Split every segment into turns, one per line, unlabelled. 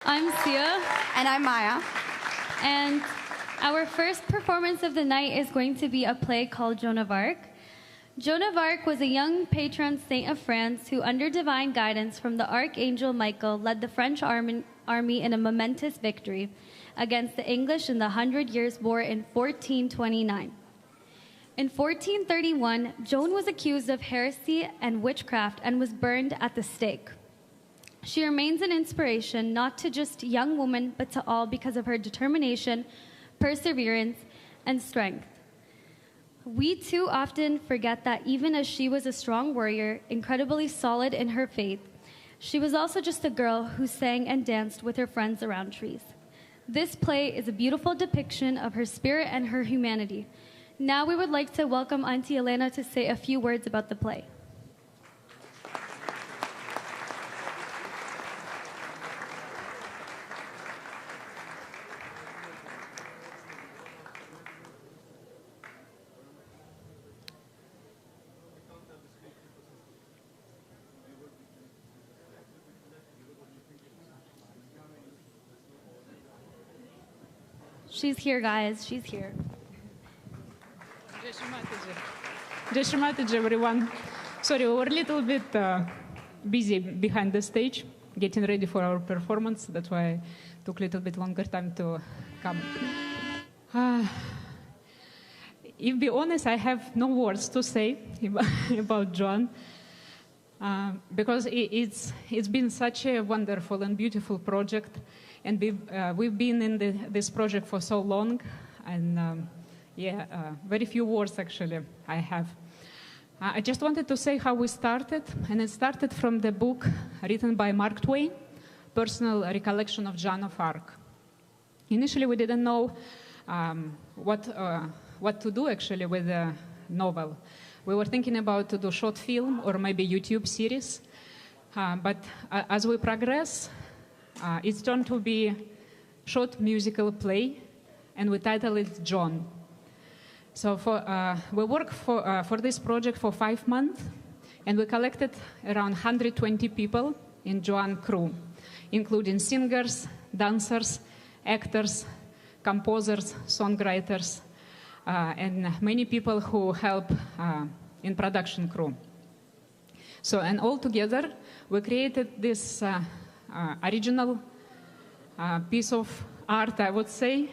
I'm Sia,
And I'm Maya.
and our first performance of the night is going to be a play called Joan of Arc. Joan of Arc was a young patron saint of France who, under divine guidance from the Archangel Michael, led the French army in a momentous victory against the English in the Hundred Years' War in 1429. In 1431, Joan was accused of heresy and witchcraft and was burned at the stake. She remains an inspiration not to just young women, but to all because of her determination, perseverance, and strength. We too often forget that even as she was a strong warrior, incredibly solid in her faith, she was also just a girl who sang and danced with her friends around trees. This play is a beautiful depiction of her spirit and her humanity. Now we would like to welcome Auntie Elena to say a few words about the play. She's here, guys. She's here.
Just remind everyone. Sorry, we were a little bit busy behind the stage, getting ready for our performance. That's why it took a little bit longer time to come. If be honest, I have no words to say about Joan, because it's been such a wonderful and beautiful project, and we've been in this project for so long, and very few words actually I have. I just wanted to say how we started, and it started from the book written by Mark Twain, Personal Recollection of Joan of Arc. Initially, we didn't know what to do actually with the novel. We were thinking about to do short film or maybe YouTube series, but as we progress, it's turned to be short musical play, and we titled it Joan. So we worked for this project for 5 months, and we collected around 120 people in Joan crew, including singers, dancers, actors, composers, songwriters, and many people who help in production crew. So, and all together, we created this original piece of art, I would say,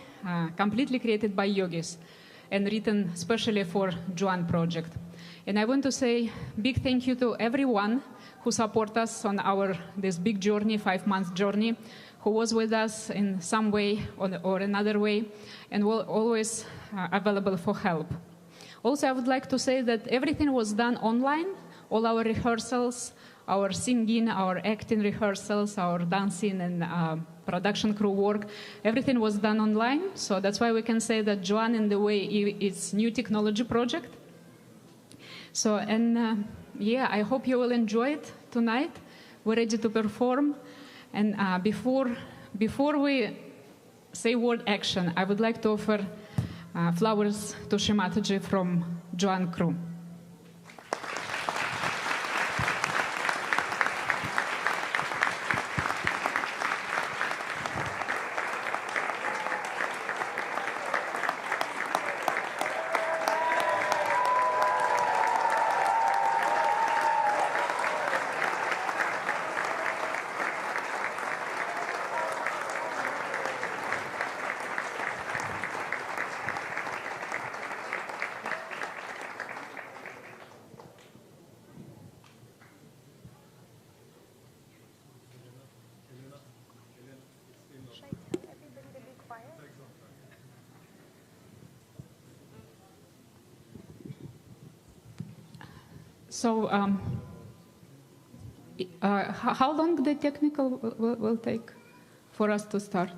completely created by yogis and written especially for Joan project. And I want to say big thank you to everyone who support us on this big journey, 5-month journey, who was with us in some way or another way, and will always available for help. Also, I would like to say that everything was done online. All our rehearsals, our singing, our acting rehearsals, our dancing and production crew work, everything was done online. So that's why we can say that Joan, in the way, it's new technology project. So, and I hope you will enjoy it tonight. We're ready to perform. And before we say word action, I would like to offer flowers to Shemataji from Joan crew. So, how long the technical will take for us to start?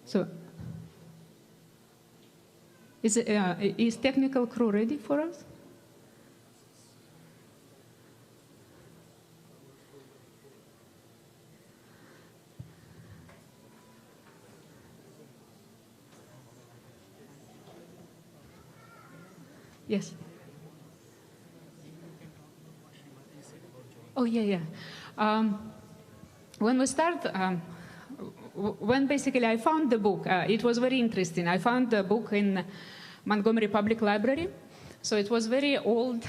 So, is technical crew ready for us? Yes. Oh, yeah. when we start, when basically I found the book, it was very interesting. I found the book in Montgomery Public Library. So it was very old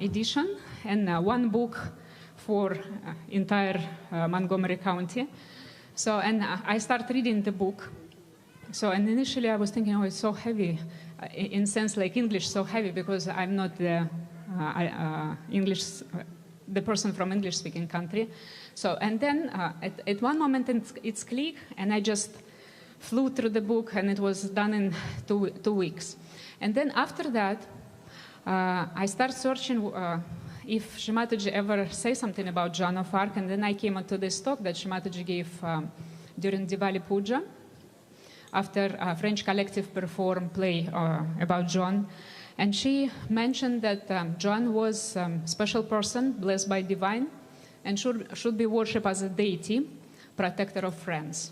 edition, and one book for entire Montgomery County. So, and I started reading the book. So, and initially I was thinking, oh, it's so heavy, in sense like English, so heavy, because I'm not the the person from English-speaking country. So, and then at one moment it's clicked, and I just flew through the book, and it was done in two weeks. And then after that, I started searching if Shri Mataji ever say something about Joan of Arc, and then I came onto this talk that Shri Mataji gave during Diwali Puja, after a French collective performed play about Joan. And she mentioned that Joan was a special person, blessed by divine, and should be worshipped as a deity, protector of friends.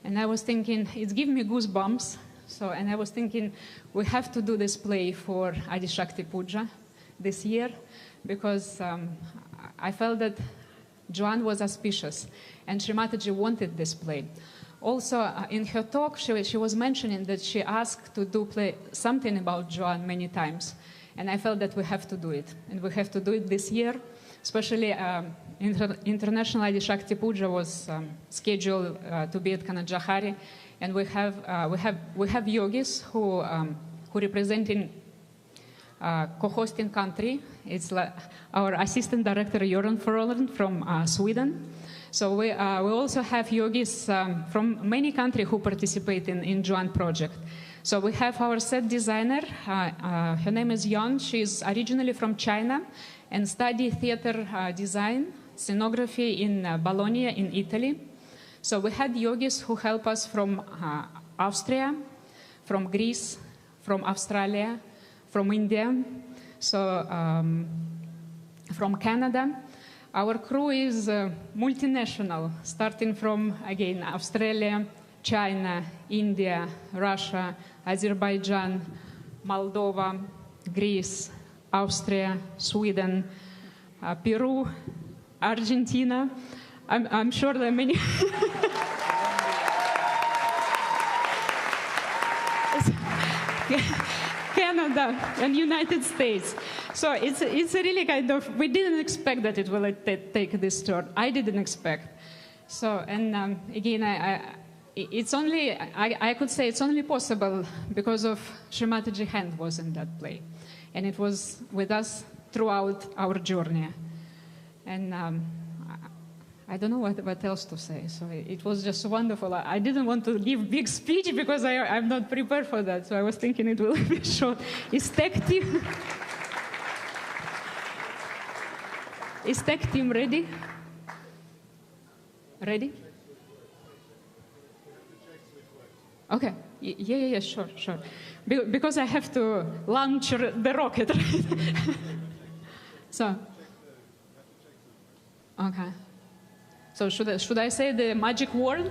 And I was thinking, it's giving me goosebumps. So, and I was thinking, we have to do this play for Adi Shakti Puja this year, because I felt that Joan was auspicious, and Shri Mataji wanted this play. Also, in her talk, she was mentioning that she asked to do something about Joan many times, and I felt that we have to do it, and we have to do it this year. Especially, International Adi Shakti Puja was scheduled to be at Canajoharie, and we have yogis who representing co-hosting country. It's our assistant director Joran from Sweden. So we also have yogis from many countries who participate in Joan project. So we have our set designer. Her name is Joan. She's originally from China and studied theater design, scenography in Bologna in Italy. So we had yogis who help us from Austria, from Greece, from Australia, from India, so from Canada. Our crew is multinational, starting from, again, Australia, China, India, Russia, Azerbaijan, Moldova, Greece, Austria, Sweden, Peru, Argentina. I'm sure there are many. Canada and United States. So it's a really kind of, we didn't expect that it will take this turn. I didn't expect. So, and again, I could say it's only possible because of Shri Mataji's hand was in that play. And it was with us throughout our journey. And I don't know what else to say. So it was just wonderful. I didn't want to give big speech because I'm not prepared for that. So I was thinking it will be short. Is tech team ready? Ready? Okay. Yeah, sure. Because I have to launch the rocket, right? So, okay. So should I say the magic word?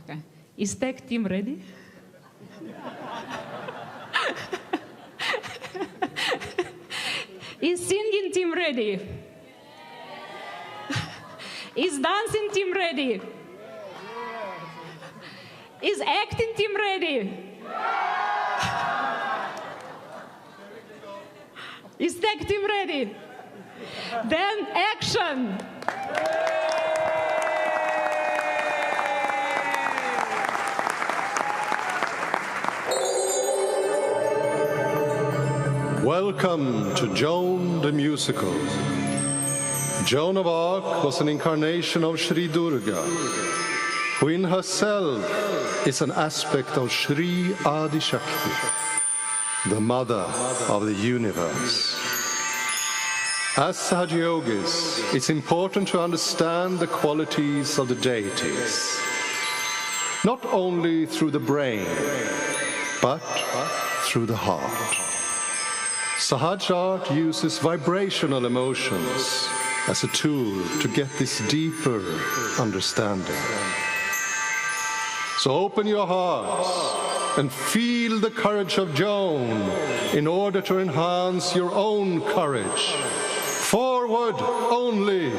Okay. Is tech team ready? Is singing team ready? Is dancing team ready? Is acting team ready? Is tech team ready? Then action!
Welcome to Joan the Musical. Joan of Arc was an incarnation of Sri Durga, who in herself is an aspect of Sri Adi Shakti, the mother of the universe. As Sahaja Yogis, it's important to understand the qualities of the deities, not only through the brain, but through the heart. Sahaja art uses vibrational emotions as a tool to get this deeper understanding. So open your hearts and feel the courage of Joan in order to enhance your own courage. Forward only!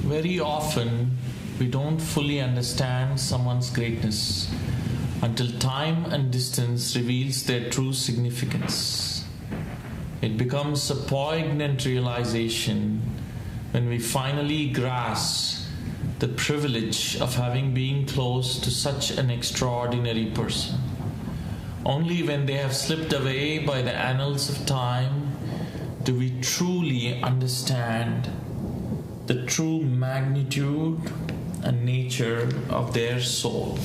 Very often, we don't fully understand someone's greatness until time and distance reveals their true significance. It becomes a poignant realization when we finally grasp the privilege of having been close to such an extraordinary person. Only when they have slipped away by the annals of time do we truly understand the true magnitude and nature of their soul.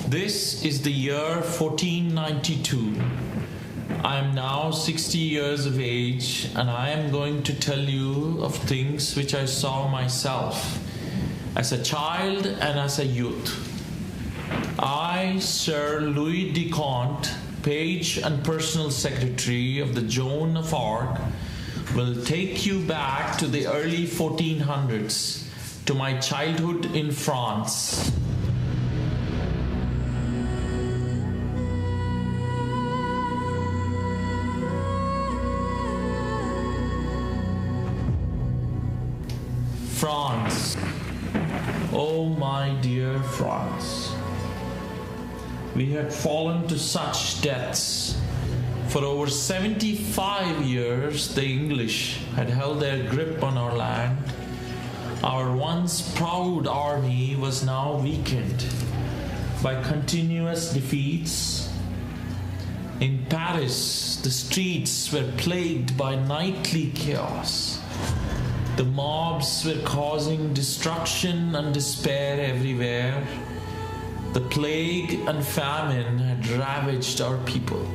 This is the year 1492. I am now 60 years of age, and I am going to tell you of things which I saw myself as a child and as a youth. I, Sir Louis de Conte, page and personal secretary of the Joan of Arc, will take you back to the early 1400s, to my childhood in France. France. Oh, my dear France. We had fallen to such depths. For over 75 years, the English had held their grip on our land. Our once proud army was now weakened by continuous defeats. In Paris, the streets were plagued by nightly chaos. The mobs were causing destruction and despair everywhere. The plague and famine had ravaged our people,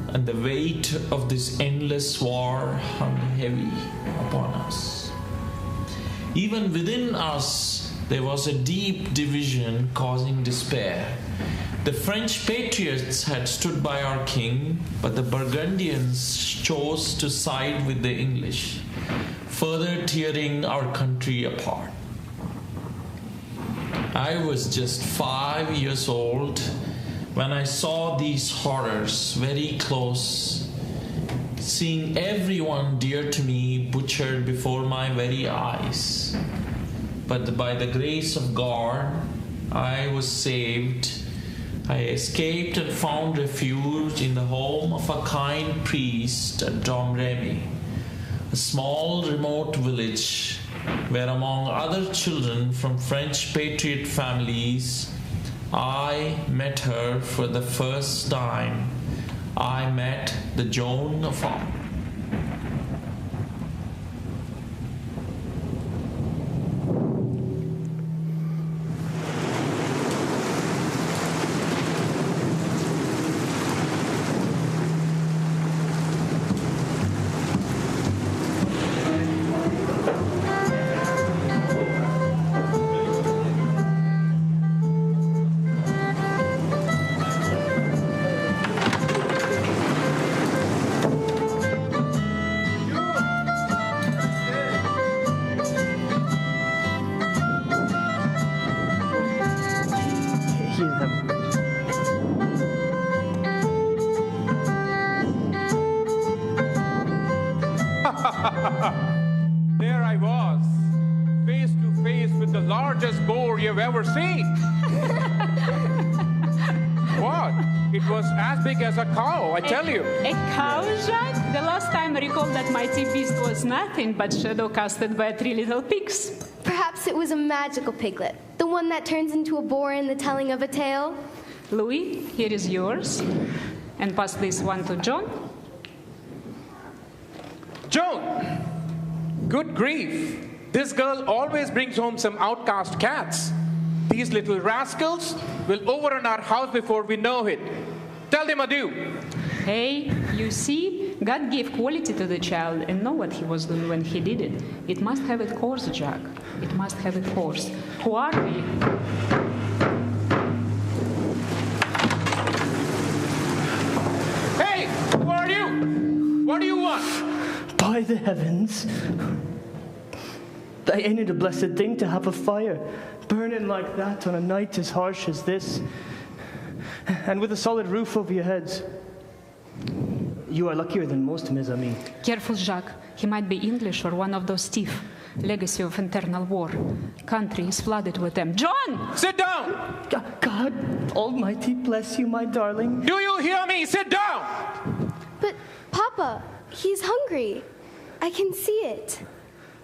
and the weight of this endless war hung heavy upon us. Even within us, there was a deep division causing despair. The French patriots had stood by our king, but the Burgundians chose to side with the English, further tearing our country apart. I was just 5 years old when I saw these horrors very close, seeing everyone dear to me butchered before my very eyes. But by the grace of God, I was saved. I escaped and found refuge in the home of a kind priest at Domremy, a small remote village where, among other children from French patriot families, I met her for the first time. I met the Joan of Arc.
you've ever seen. What? It was as big as a cow, I tell you.
A cow, Jacques? The last time I recall that mighty beast was nothing but shadow casted by 3 little pigs.
Perhaps it was a magical piglet, the one that turns into a boar in the telling of a tale.
Louis, here is yours. And pass this one to John.
Joan! Good grief. This girl always brings home some outcast cats. These little rascals will overrun our house before we know it. Tell them adieu.
Hey, you see, God gave quality to the child and know what he was doing when he did it. It must have a course, Jack. It must have a course. Who are we?
Hey, who are you? What do you want?
By the heavens, ain't it a blessed thing to have a fire burning like that on a night as harsh as this, and with a solid roof over your heads? You are luckier than most, mes amis.
Careful, Jacques. He might be English or one of those thief. Legacy of internal war. Country is flooded with them. John!
Sit down!
God Almighty bless you, my darling.
Do you hear me? Sit down!
But, Papa, he's hungry. I can see it.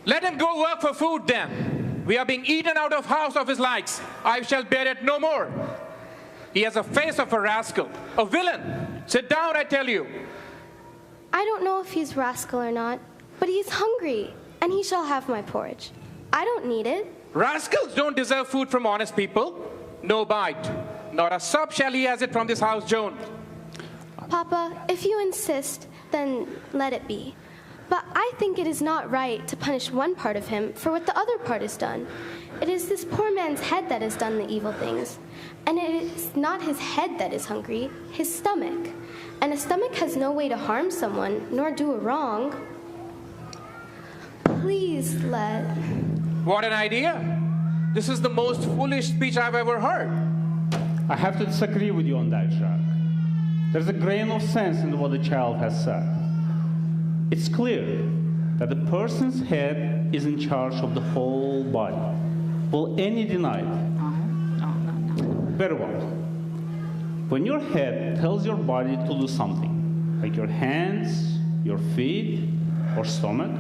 Let him go work for food then. We are being eaten out of house of his likes. I shall bear it no more. He has a face of a rascal, a villain. Sit down, I tell you.
I don't know if he's rascal or not, but he's hungry, and he shall have my porridge. I don't need it.
Rascals don't deserve food from honest people. No bite. Not a sup shall he has it from this house, Joan.
Papa, if you insist, then let it be. But I think it is not right to punish one part of him for what the other part has done. It is this poor man's head that has done the evil things. And it is not his head that is hungry, his stomach. And a stomach has no way to harm someone, nor do a wrong. Please let...
What an idea. This is the most foolish speech I've ever heard.
I have to disagree with you on that, Jacques. There's a grain of sense in what the child has said. It's clear that the person's head is in charge of the whole body. Will any deny it?
No.
Very well. When your head tells your body to do something, like your hands, your feet, or stomach,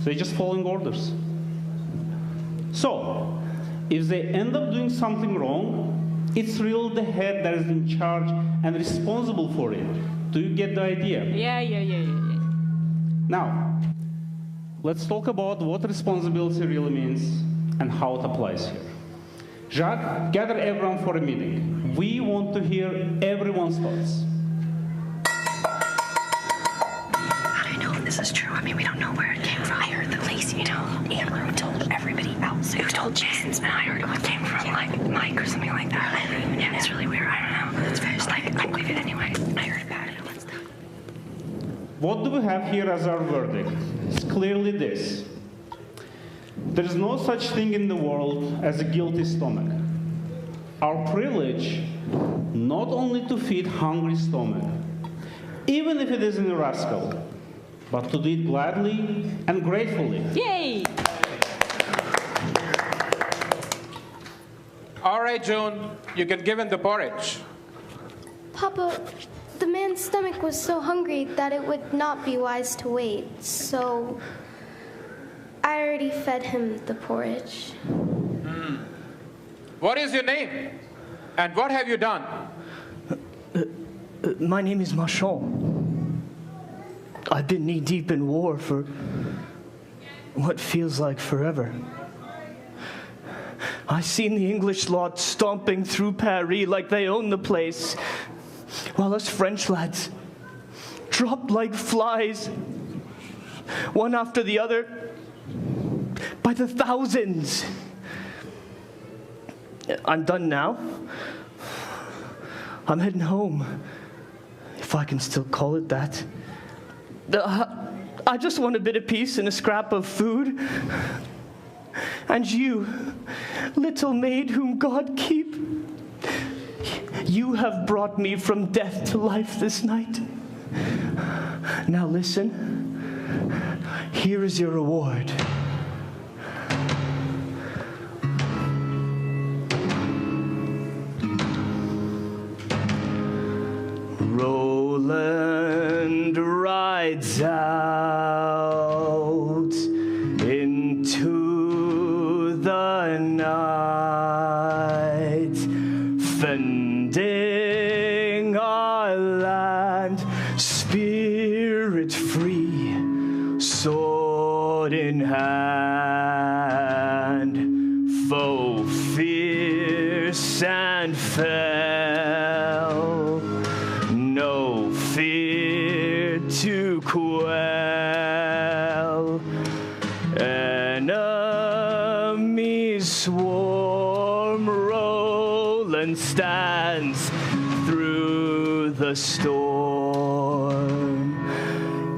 they're just following orders. So, if they end up doing something wrong, it's really the head that is in charge and responsible for it. Do you get the idea?
Yeah.
Now, let's talk about what responsibility really means and how it applies here. Jacques, gather everyone for a meeting. We want to hear everyone's thoughts.
How do you know if this is true? I mean, we don't know where it came from. I heard the police, Amber told everybody else. Who told Jason? And I heard it came from, like, Mike or something like that. Yeah, it's really weird. I don't know. It's very like, I believe it anyway. I heard about it.
What do we have here as our verdict? It's clearly this. There is no such thing in the world as a guilty stomach. Our privilege, not only to feed hungry stomach, even if it is in a rascal, but to do it gladly and gratefully.
Yay!
All right, Joan, you can give him the porridge.
Papa, the man's stomach was so hungry that it would not be wise to wait, so I already fed him the porridge.
What is your name? And what have you done?
My name is Marchand. I've been knee-deep in war for what feels like forever. I've seen the English lot stomping through Paris like they own the place, while us French lads dropped like flies, one after the other, by the thousands. I'm done now. I'm heading home, if I can still call it that. I just want a bit of peace and a scrap of food. And you, little maid whom God keep, you have brought me from death to life this night. Now listen, here is your reward. and rides out into the night, fending our land, spirit free, sword in hand, foe fierce and fell, no fear to quell. Enemies swarm, Roland stands through the storm.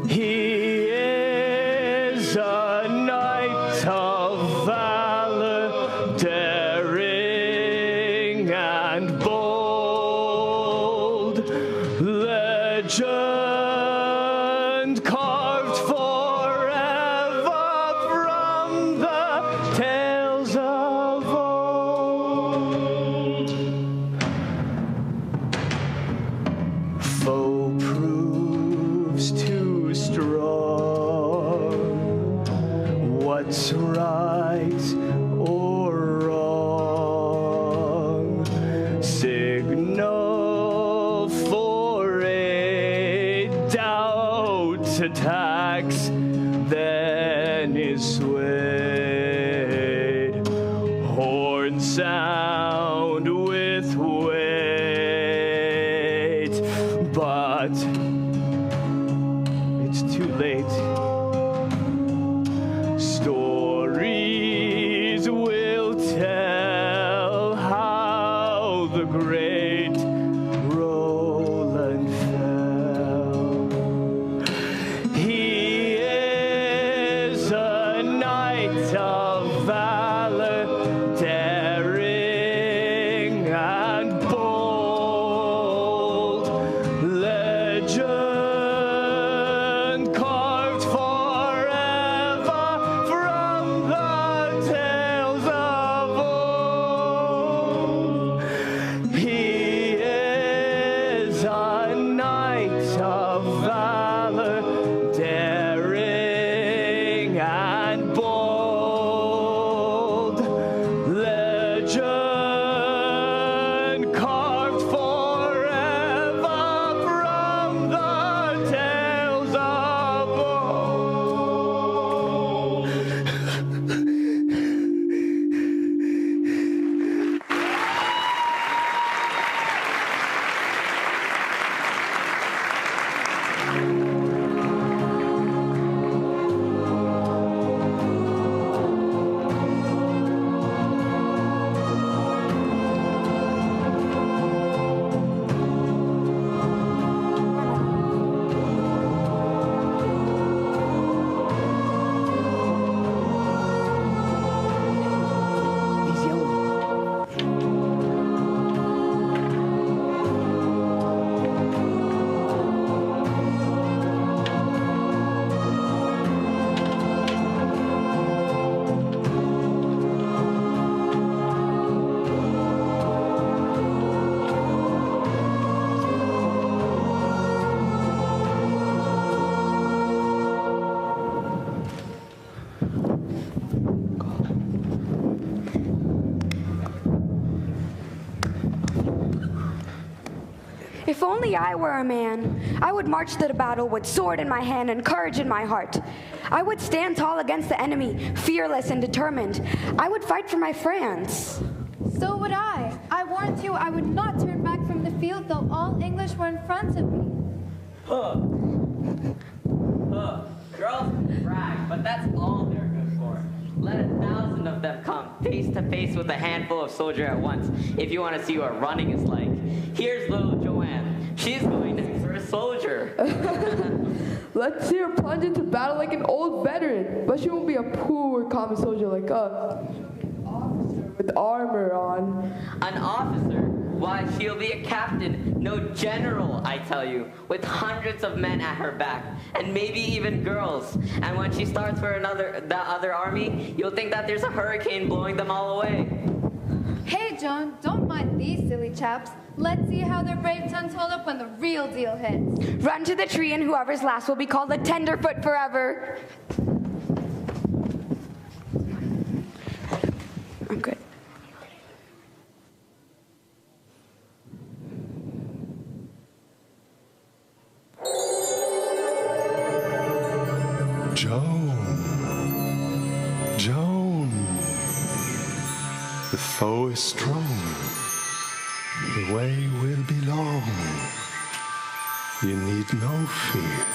He is a knight of valor, daring and bold, legend carved forever from the tales of old. Foe proves too strong, what's right or wrong, signal for a doubt attacks, then is swayed, horns sound with weight, but it's too late. Stories will tell how the great Roland fell. He is a knight of valor, daring and bold, legend carved forever from the tales of old. He is a knight of valor, daring and bold, legend carved forever from the tales of old. He's yellow.
If only I were a man, I would march to the battle with sword in my hand and courage in my heart. I would stand tall against the enemy, fearless and determined. I would fight for my France.
So would I. I warned you I would not turn back from the field though all English were in front of me.
Girls can brag, but that's all they're good for. Let 1,000 of them come face to face with a handful of soldiers at once if you want to see what running is like. Here's little Joan. She's going to be for a soldier.
Let's see her plunge into battle like an old veteran, but she won't be a poor common soldier like us. Officer with armor on.
An officer? Why, she'll be a captain, no general, I tell you, with hundreds of men at her back, and maybe even girls. And when she starts for the other army, you'll think that there's a hurricane blowing them all away.
Hey, Joan, don't mind these silly chaps. Let's see how their brave tongues hold up when the real deal hits.
Run to the tree, and whoever's last will be called a tenderfoot forever. I'm good.
Joan, the foe is strong, the way will be long, you need no fear.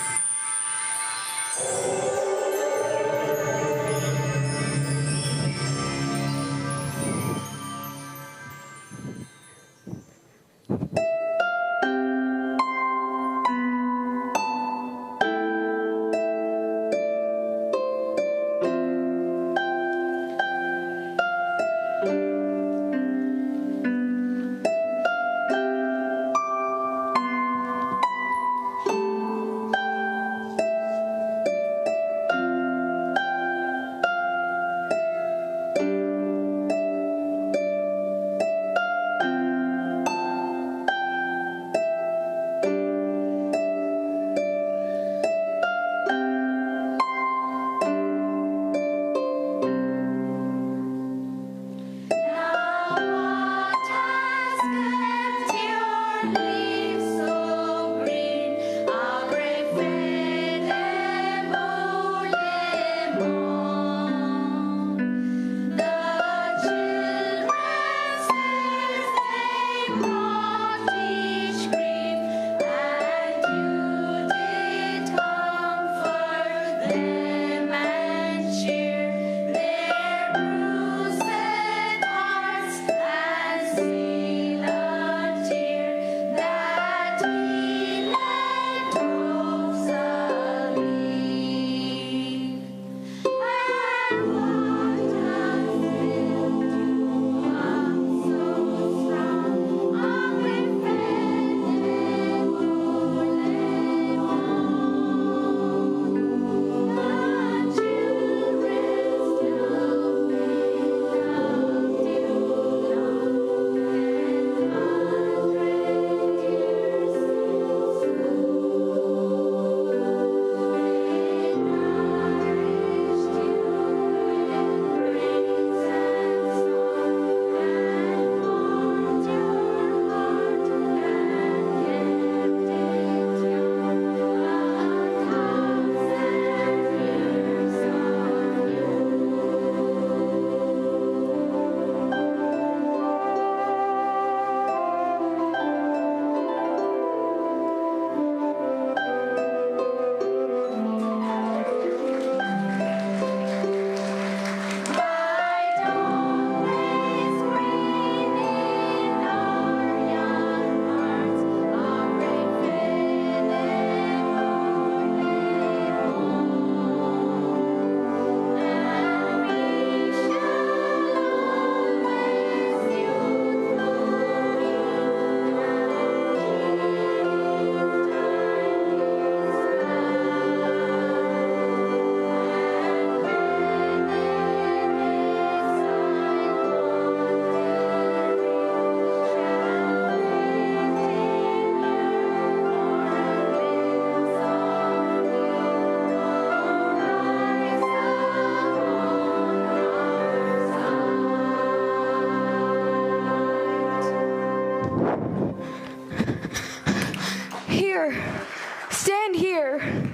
Stand here.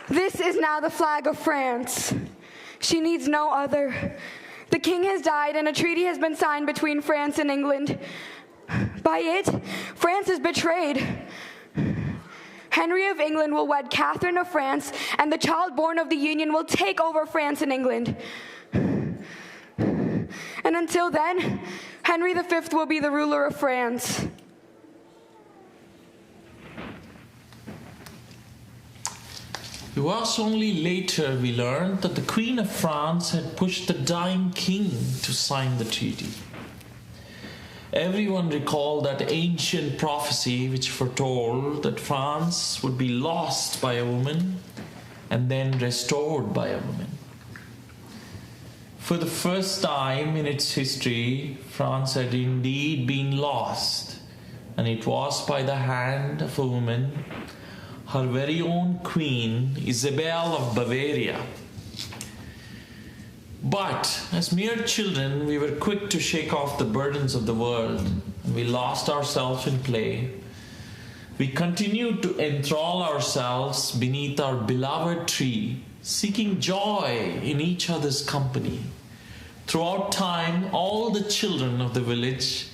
This is now the flag of France. She needs no other. The king has died and a treaty has been signed between France and England. By it, France is betrayed. Henry of England will wed Catherine of France, and the child born of the union will take over France and England. And until then, Henry V will be the ruler of France.
It was only later we learned that the Queen of France had pushed the dying king to sign the treaty. Everyone recalled that ancient prophecy which foretold that France would be lost by a woman and then restored by a woman. For the first time in its history, France had indeed been lost and it was by the hand of a woman, her very own queen, Isabel of Bavaria. But as mere children, we were quick to shake off the burdens of the world, and we lost ourselves in play. We continued to enthrall ourselves beneath our beloved tree, seeking joy in each other's company. Throughout time, all the children of the village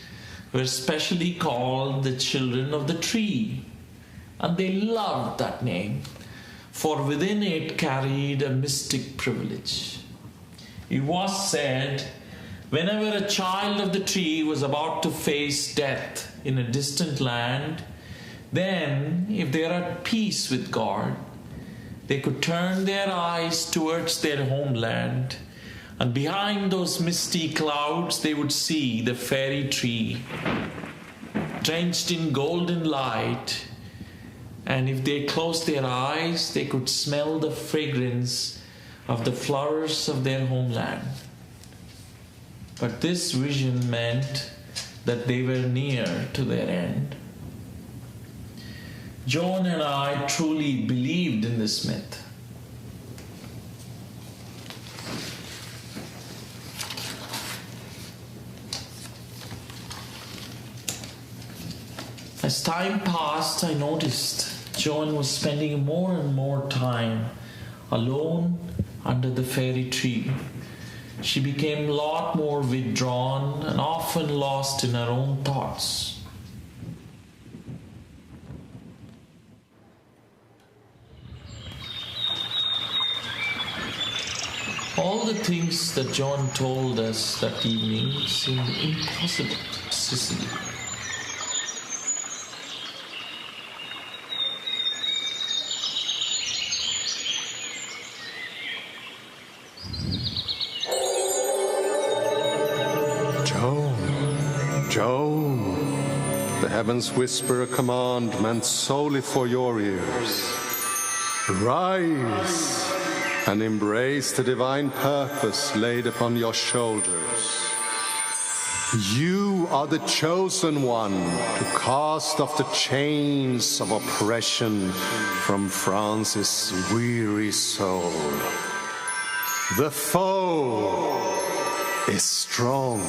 were specially called the children of the tree, and they loved that name, for within it carried a mystic privilege. It was said, whenever a child of the tree was about to face death in a distant land, then, if they are at peace with God, they could turn their eyes towards their homeland, and behind those misty clouds they would see the fairy tree, drenched in golden light, and if they closed their eyes, they could smell the fragrance of the flowers of their homeland. But this vision meant that they were near to their end. Joan and I truly believed in this myth. As time passed, I noticed Joan was spending more and more time alone under the fairy tree. She became a lot more withdrawn and often lost in her own thoughts. All the things that Joan told us that evening seemed impossible to Sicily.
Joan, the heavens whisper a command meant solely for your ears. Rise and embrace the divine purpose laid upon your shoulders. You are the chosen one to cast off the chains of oppression from France's weary soul. The foe is strong.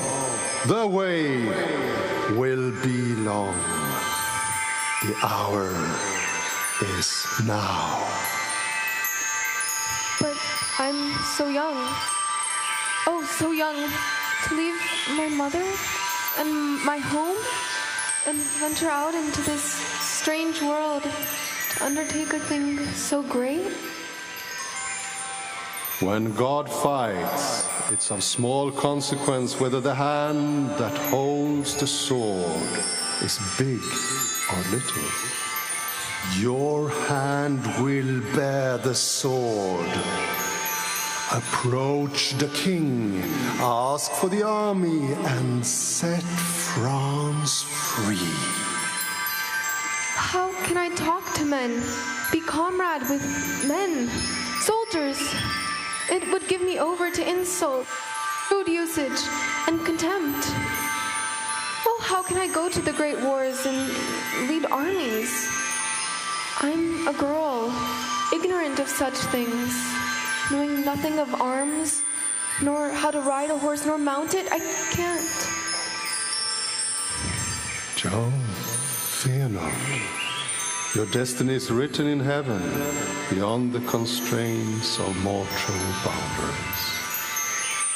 The way will be long. The hour is now.
But I'm so young. Oh, so young to leave my mother and my home and venture out into this strange world to undertake a thing so great.
When God fights, it's of small consequence whether the hand that holds the sword is big or little. Your hand will bear the sword. Approach the king, ask for the army, and set France free.
How can I talk to men, be comrade with men, soldiers? It would give me over to insult, rude usage, and contempt. Oh, how can I go to the great wars and lead armies? I'm a girl, ignorant of such things, knowing nothing of arms, nor how to ride a horse, nor mount it. I can't.
Joan, fear not. Your destiny is written in heaven, beyond the constraints of mortal boundaries.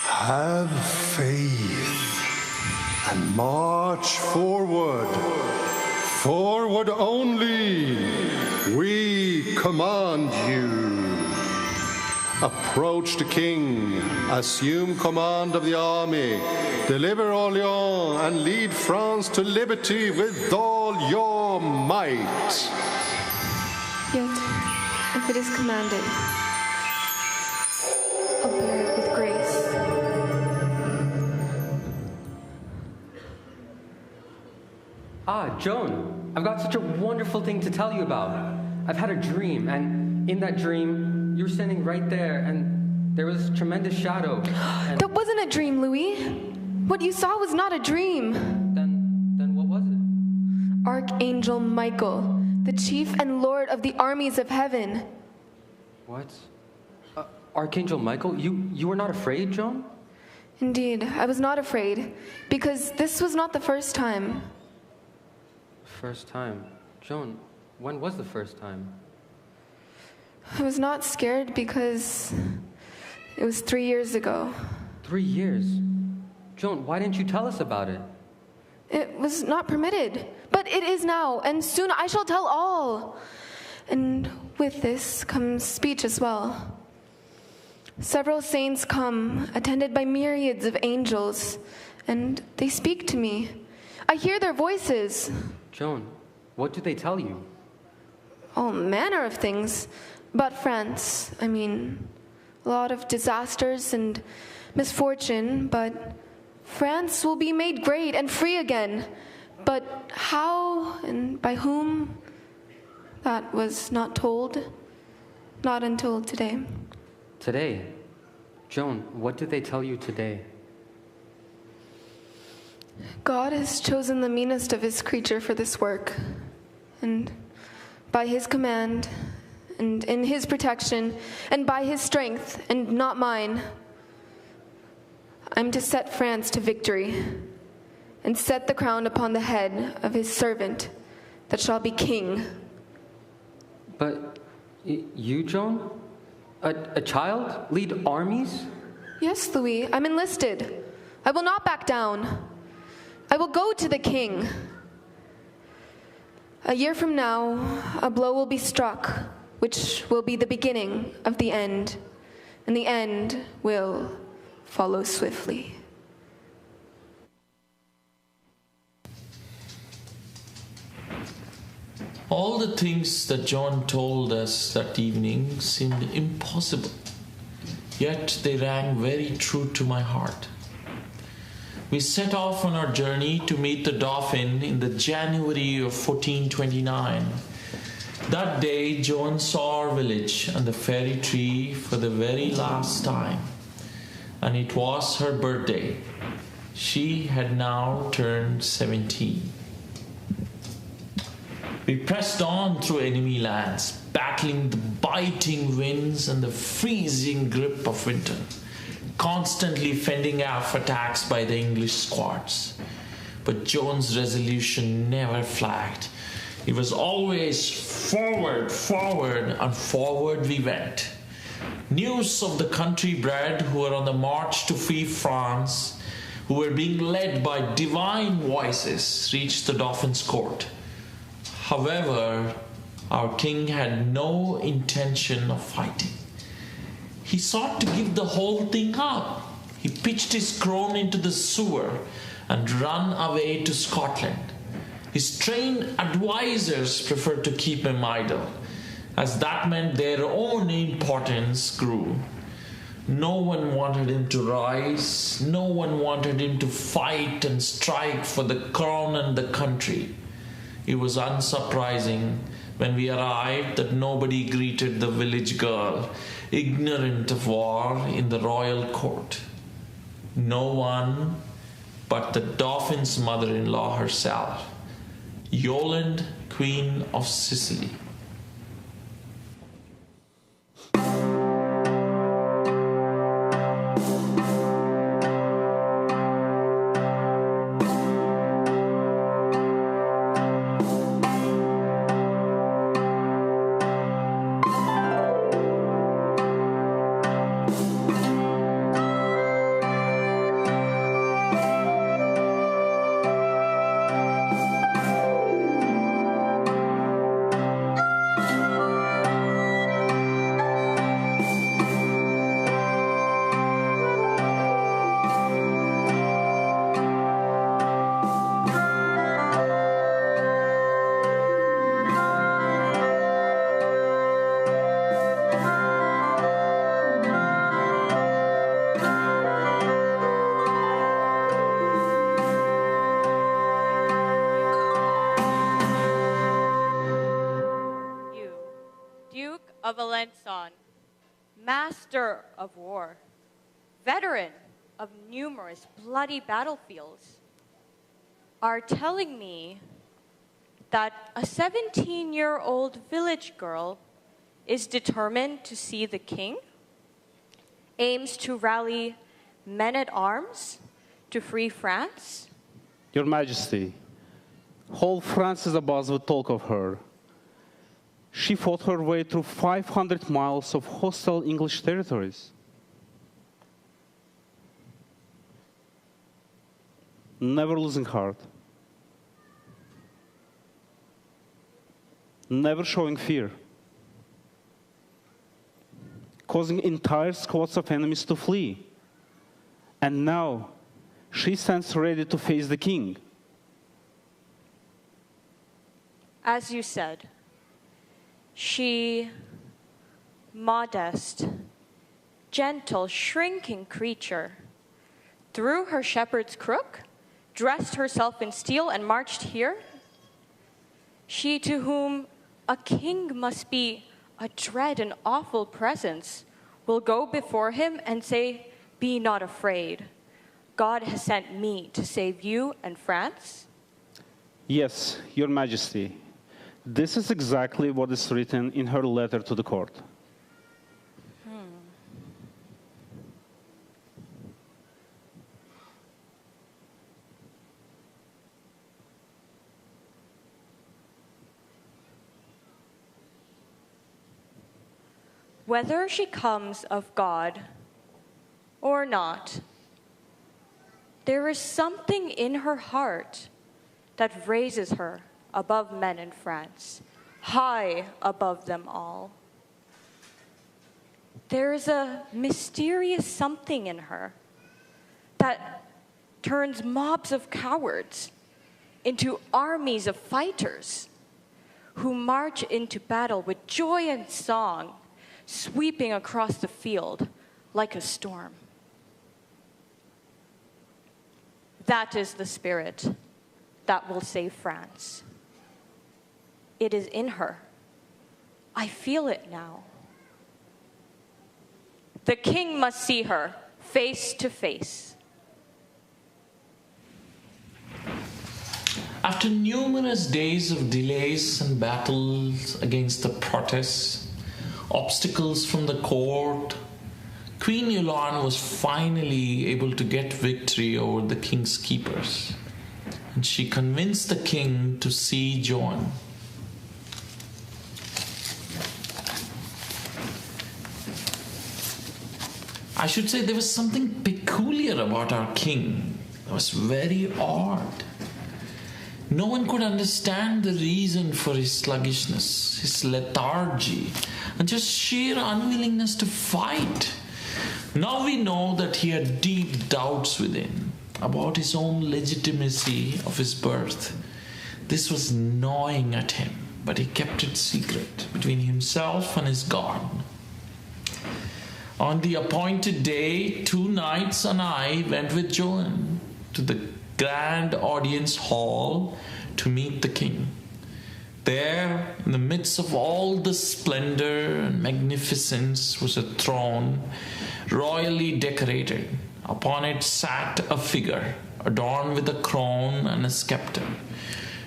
Have faith and march forward. Forward only. We command you. Approach the king, assume command of the army, deliver Orléans, and lead France to liberty with all your might.
Yet, if it is commanded, I'll bear it with grace.
Ah, Joan, I've got such a wonderful thing to tell you about. I've had a dream, and in that dream, you were standing right there, and there was a tremendous shadow.
That wasn't a dream, Louis. What you saw was not a dream.
Then what was it?
Archangel Michael, the chief and lord of the armies of heaven.
What? Archangel Michael? You were not afraid, Joan?
Indeed, I was not afraid, because this was not the first time.
First time? Joan, when was the first time?
I was not scared because it was 3 years ago.
3 years? Joan, why didn't you tell us about it?
It was not permitted, but it is now, and soon I shall tell all. And with this comes speech as well. Several saints come, attended by myriads of angels, and they speak to me. I hear their voices.
Joan, what do they tell you?
All manner of things. About France, I mean, a lot of disasters and misfortune, but France will be made great and free again. But how and by whom, that was not told. Not until today.
Today? Joan, what did they tell you today?
God has chosen the meanest of his creature for this work. And by his command, and in his protection, and by his strength, and not mine, I'm to set France to victory, and set the crown upon the head of his servant that shall be king.
But you, Joan? A child? Lead armies?
Yes, Louis, I'm enlisted. I will not back down. I will go to the king. A year from now, a blow will be struck, which will be the beginning of the end, and the end will follow swiftly.
All the things that Joan told us that evening seemed impossible, yet they rang very true to my heart. We set off on our journey to meet the Dauphin in the January of 1429. That day, Joan saw our village and the fairy tree for the very last time, and it was her birthday. She had now turned 17. We pressed on through enemy lands, battling the biting winds and the freezing grip of winter, constantly fending off attacks by the English squads. But Joan's resolution never flagged. It was always forward, and forward we went. News of the country bred who were on the march to free France, who were being led by divine voices, reached the Dauphin's court. However, our king had no intention of fighting. He sought to give the whole thing up. He pitched his crown into the sewer and ran away to Scotland. His trained advisors preferred to keep him idle, as that meant their own importance grew. No one wanted him to rise. No one wanted him to fight and strike for the crown and the country. It was unsurprising when we arrived that nobody greeted the village girl, ignorant of war, in the royal court. No one but the Dauphin's mother-in-law herself, Joan, Queen of Sicily.
of Alençon, master of war, veteran of numerous bloody battlefields, are telling me a 17-year-old village girl is determined to see the king, aims to rally men-at-arms to free France?
Your Majesty, whole France is abuzz with talk of her. She fought her way through 500 miles of hostile English territories. Never losing heart. Never showing fear. Causing entire squads of enemies to flee. And now, she stands ready to face the king.
As you said, she, modest, gentle, shrinking creature, threw her shepherd's crook, dressed herself in steel, and marched here? She to whom a king must be a dread and awful presence will go before him and say, "Be not afraid. God has sent me to save you and France"?
Yes, Your Majesty. This is exactly what is written in her letter to the court.
Whether she comes of God or not, there is something in her heart that raises her above men in France, high above them all. There is a mysterious something in her that turns mobs of cowards into armies of fighters who march into battle with joy and song, sweeping across the field like a storm. That is the spirit that will save France. It is in her. I feel it now. The king must see her face to face.
After numerous days of delays and battles against the protests, obstacles from the court, Queen Joan was finally able to get victory over the king's keepers. And she convinced the king to see Joan. I should say there was something peculiar about our king. It was very odd. No one could understand the reason for his sluggishness, his lethargy, and just sheer unwillingness to fight. Now we know that he had deep doubts within about his own legitimacy of his birth. This was gnawing at him, but he kept it secret between himself and his God. On the appointed day, 2 knights and I went with Joan to the grand audience hall to meet the king. There, in the midst of all the splendor and magnificence, was a throne royally decorated. Upon it sat a figure adorned with a crown and a scepter,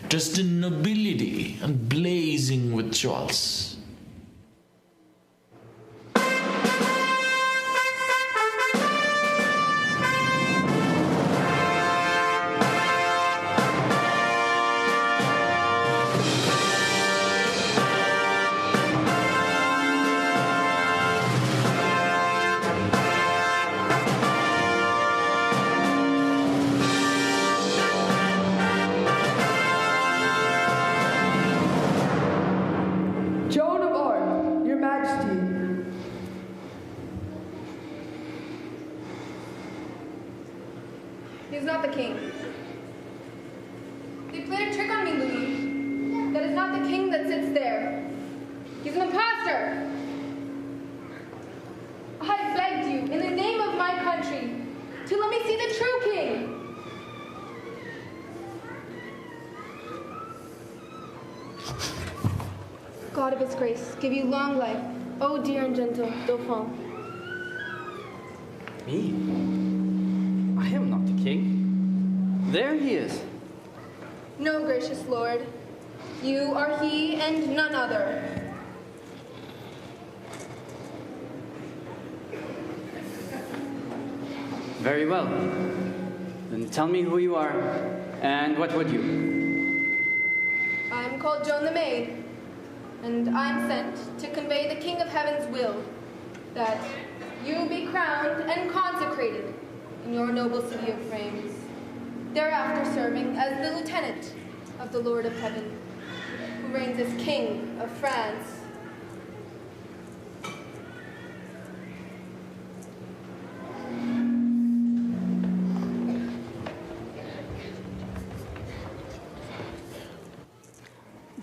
dressed in nobility and blazing with jewels.
Joan of Arc, Your Majesty.
He is not the king. They played a trick on me, Louis. That is not the king that sits there. He's an imposter. I begged you, in the name of my country, to let me see the true king. God of his grace, give you long life, oh dear and gentle Dauphin.
Me? I am not the king. There he is.
No, gracious lord. You are he and none other.
Very well. Then tell me who you are, and what would you?
I'm called Joan the Maid, and I'm sent to convey the King of Heaven's will, that you be crowned and consecrated in your noble city of frames, thereafter serving as the lieutenant of the Lord of Heaven, who reigns as King of France.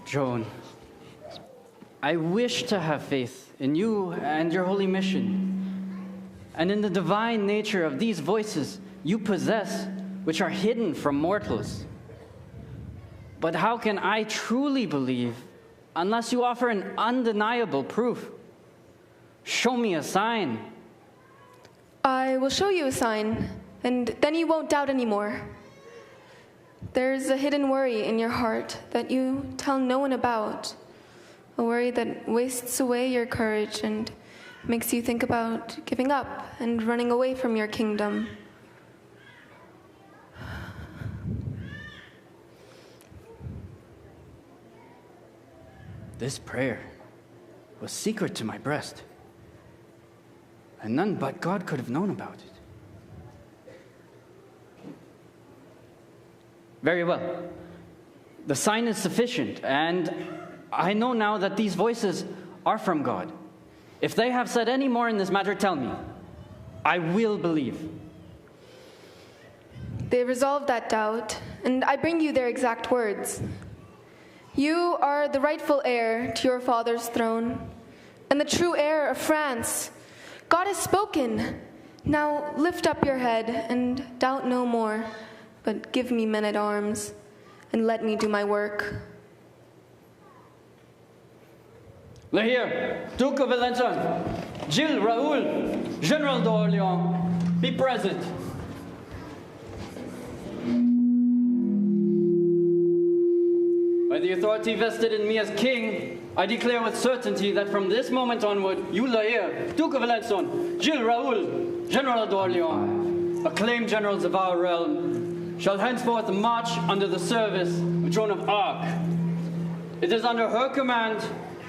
Joan, I wish to have faith in you and your holy mission, and in the divine nature of these voices you possess, which are hidden from mortals. But how can I truly believe unless you offer an undeniable proof? Show me a sign.
I will show you a sign, and then you won't doubt anymore. There's a hidden worry in your heart that you tell no one about, a worry that wastes away your courage and makes you think about giving up and running away from your kingdom.
This prayer was secret to my breast, and none but God could have known about it. Very well. The sign is sufficient, and I know now that these voices are from God. If they have said any more in this matter, tell me. I will believe.
They resolve that doubt, and I bring you their exact words. You are the rightful heir to your father's throne, and the true heir of France. God has spoken. Now lift up your head and doubt no more, but give me men-at-arms, and let me do my work.
Lahir, Duke of Alençon, Gilles Raoul, General d'Orléans, be present. By the authority vested in me as king, I declare with certainty that from this moment onward, you, Lahir, Duke of Alençon, Gilles Raoul, General d'Orléans, acclaimed generals of our realm, shall henceforth march under the service of Joan of Arc. It is under her command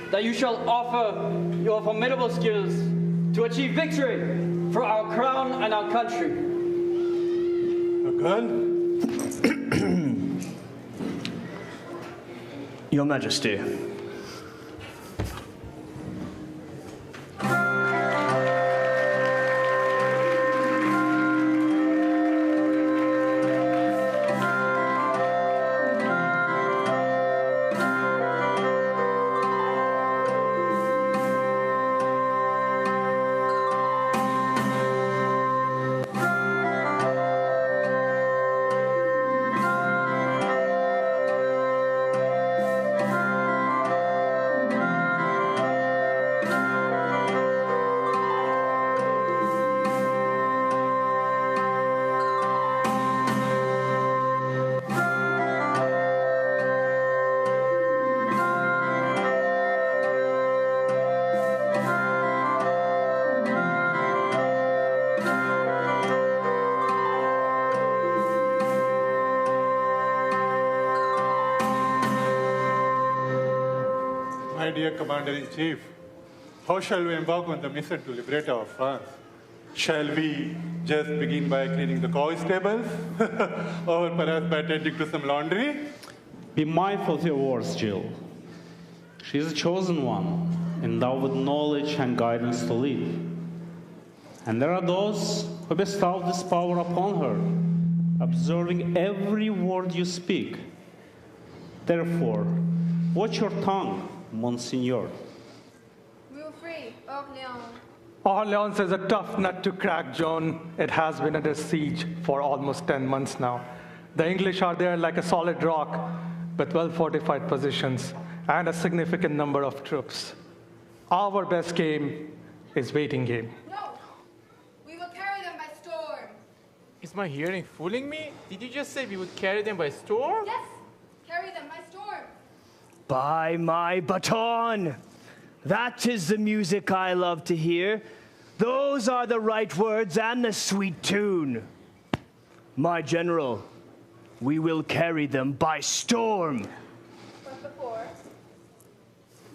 that you shall offer your formidable skills to achieve victory for our crown and our country.
Again? Your Majesty.
My dear Commander-in-Chief, how shall we embark on the mission to liberate our France? Shall we just begin by cleaning the cow stables? Or perhaps by attending to some laundry?
Be mindful of your words, Jill. She is a chosen one, endowed with knowledge and guidance to lead. And there are those who bestow this power upon her, observing every word you speak. Therefore, watch your tongue, Monseigneur.
Rule free, Orléans.
Orleans is a tough nut to crack, Joan. It has been under siege for almost 10 months now. The English are there like a solid rock, with well-fortified positions and a significant number of troops. Our best game is waiting game.
No! We will carry them by storm.
Is my hearing fooling me? Did you just say we would carry them by storm?
Yes! Carry them by storm.
By my baton! That is the music I love to hear. Those are the right words and the sweet tune. My general, we will carry them by storm.
But before,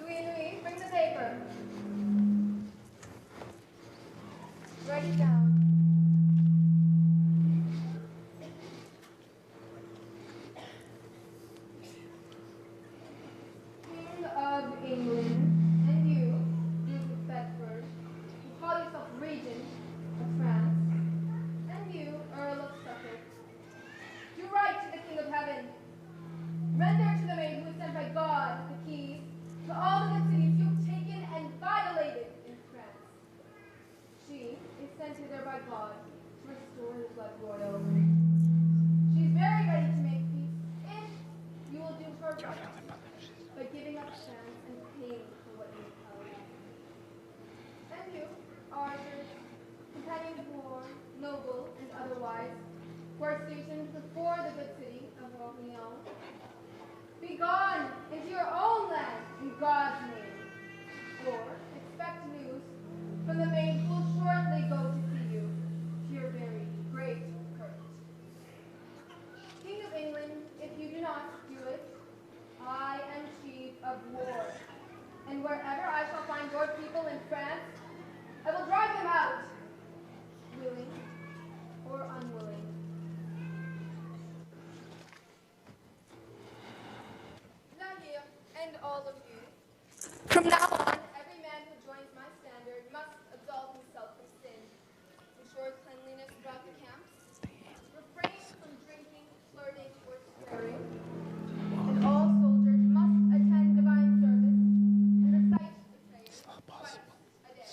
Louis, bring the paper. Write it down. King of England, and you, Duke of Bedford, who call yourself Regent of France, and you, Earl of Suffolk, do right to the King of Heaven. Render to the maid who is sent by God the keys to all the good cities you have taken and violated in France. She is sent hither by God to restore the blood royal. She is very ready to make peace if you will do her right by giving up France and paying for what you have held. And you, Arthur, companion of war, noble and otherwise, who are stationed before the good city of Orleans, be gone into your own land in God's name, or expect news from the maid who will shortly go to see you, to your very great hurt. King of England, if you do not do it, I am chief of war, and wherever I shall find your people in France, I will drive them out, willing or unwilling. Now here, and all of you, from now on, every man who joins my standard must absolve himself from sin, ensure cleanliness throughout the camps, refrain from drinking, flirting, or swearing, and all soldiers must attend divine service and recite the prayers twice a day.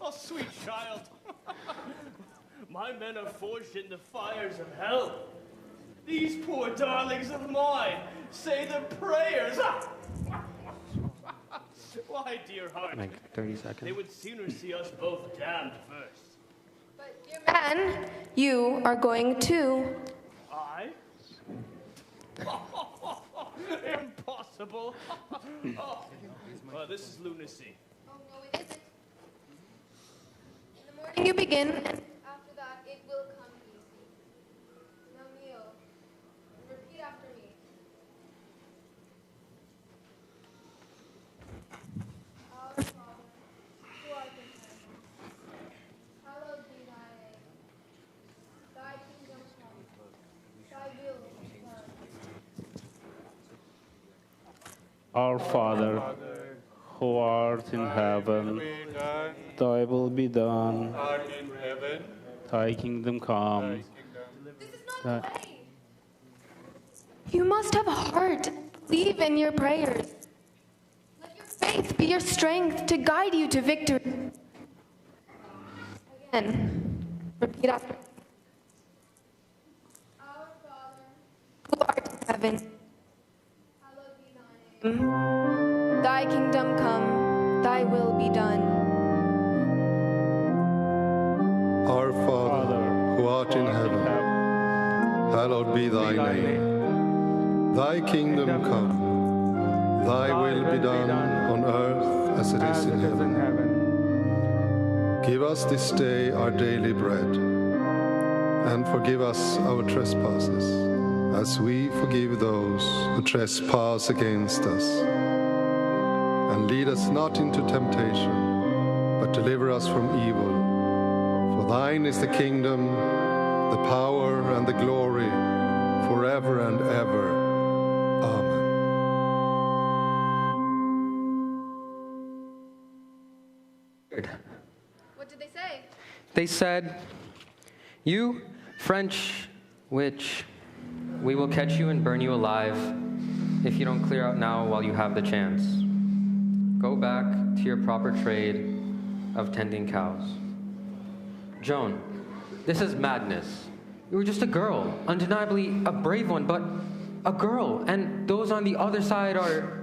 Oh, sweet child. My men are forged in the fires of hell. These poor darlings of mine say the prayers. Why, dear heart,
Like 30 seconds.
they would sooner see us both damned first.
But, dear man, you are going too.
I? Impossible. Oh, this is lunacy.
Oh, no, it isn't. In the morning you begin, and after that it will come easy. Now kneel, and repeat after me. Our Father, who art in heaven, hallowed be thy name. Thy kingdom come, thy will be done.
Our Father, who art in heaven, thy will be done.
Art in heaven.
Thy kingdom come.
You must have a heart. Believe in your prayers. Let your faith be your strength to guide you to victory. Again, repeat after me. Our Father, who art in heaven, hallowed be thy name. Thy kingdom come, thy will be done.
Our Father, who art in heaven, hallowed be thy name. Thy kingdom come, thy will be done on earth as it is in heaven. Give us this day our daily bread, and forgive us our trespasses, as we forgive those who trespass against us. And lead us not into temptation, but deliver us from evil. For thine is the kingdom, the power, and the glory, forever and ever. Amen.
What did they say?
They said, "You, French witch, we will catch you and burn you alive if you don't clear out now while you have the chance. Go back to your proper trade of tending cows." Joan, this is madness. You were just a girl, undeniably a brave one, but a girl, and those on the other side are...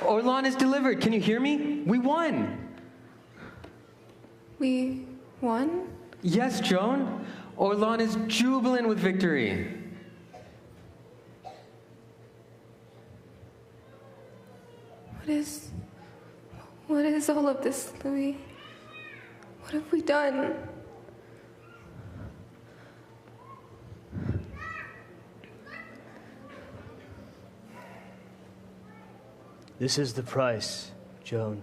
Orlan is delivered. Can you hear me? We won.
We won?
Yes, Joan. Orlan is jubilant with victory.
What is all of this, Louis? What have we done?
This is the price, Joan.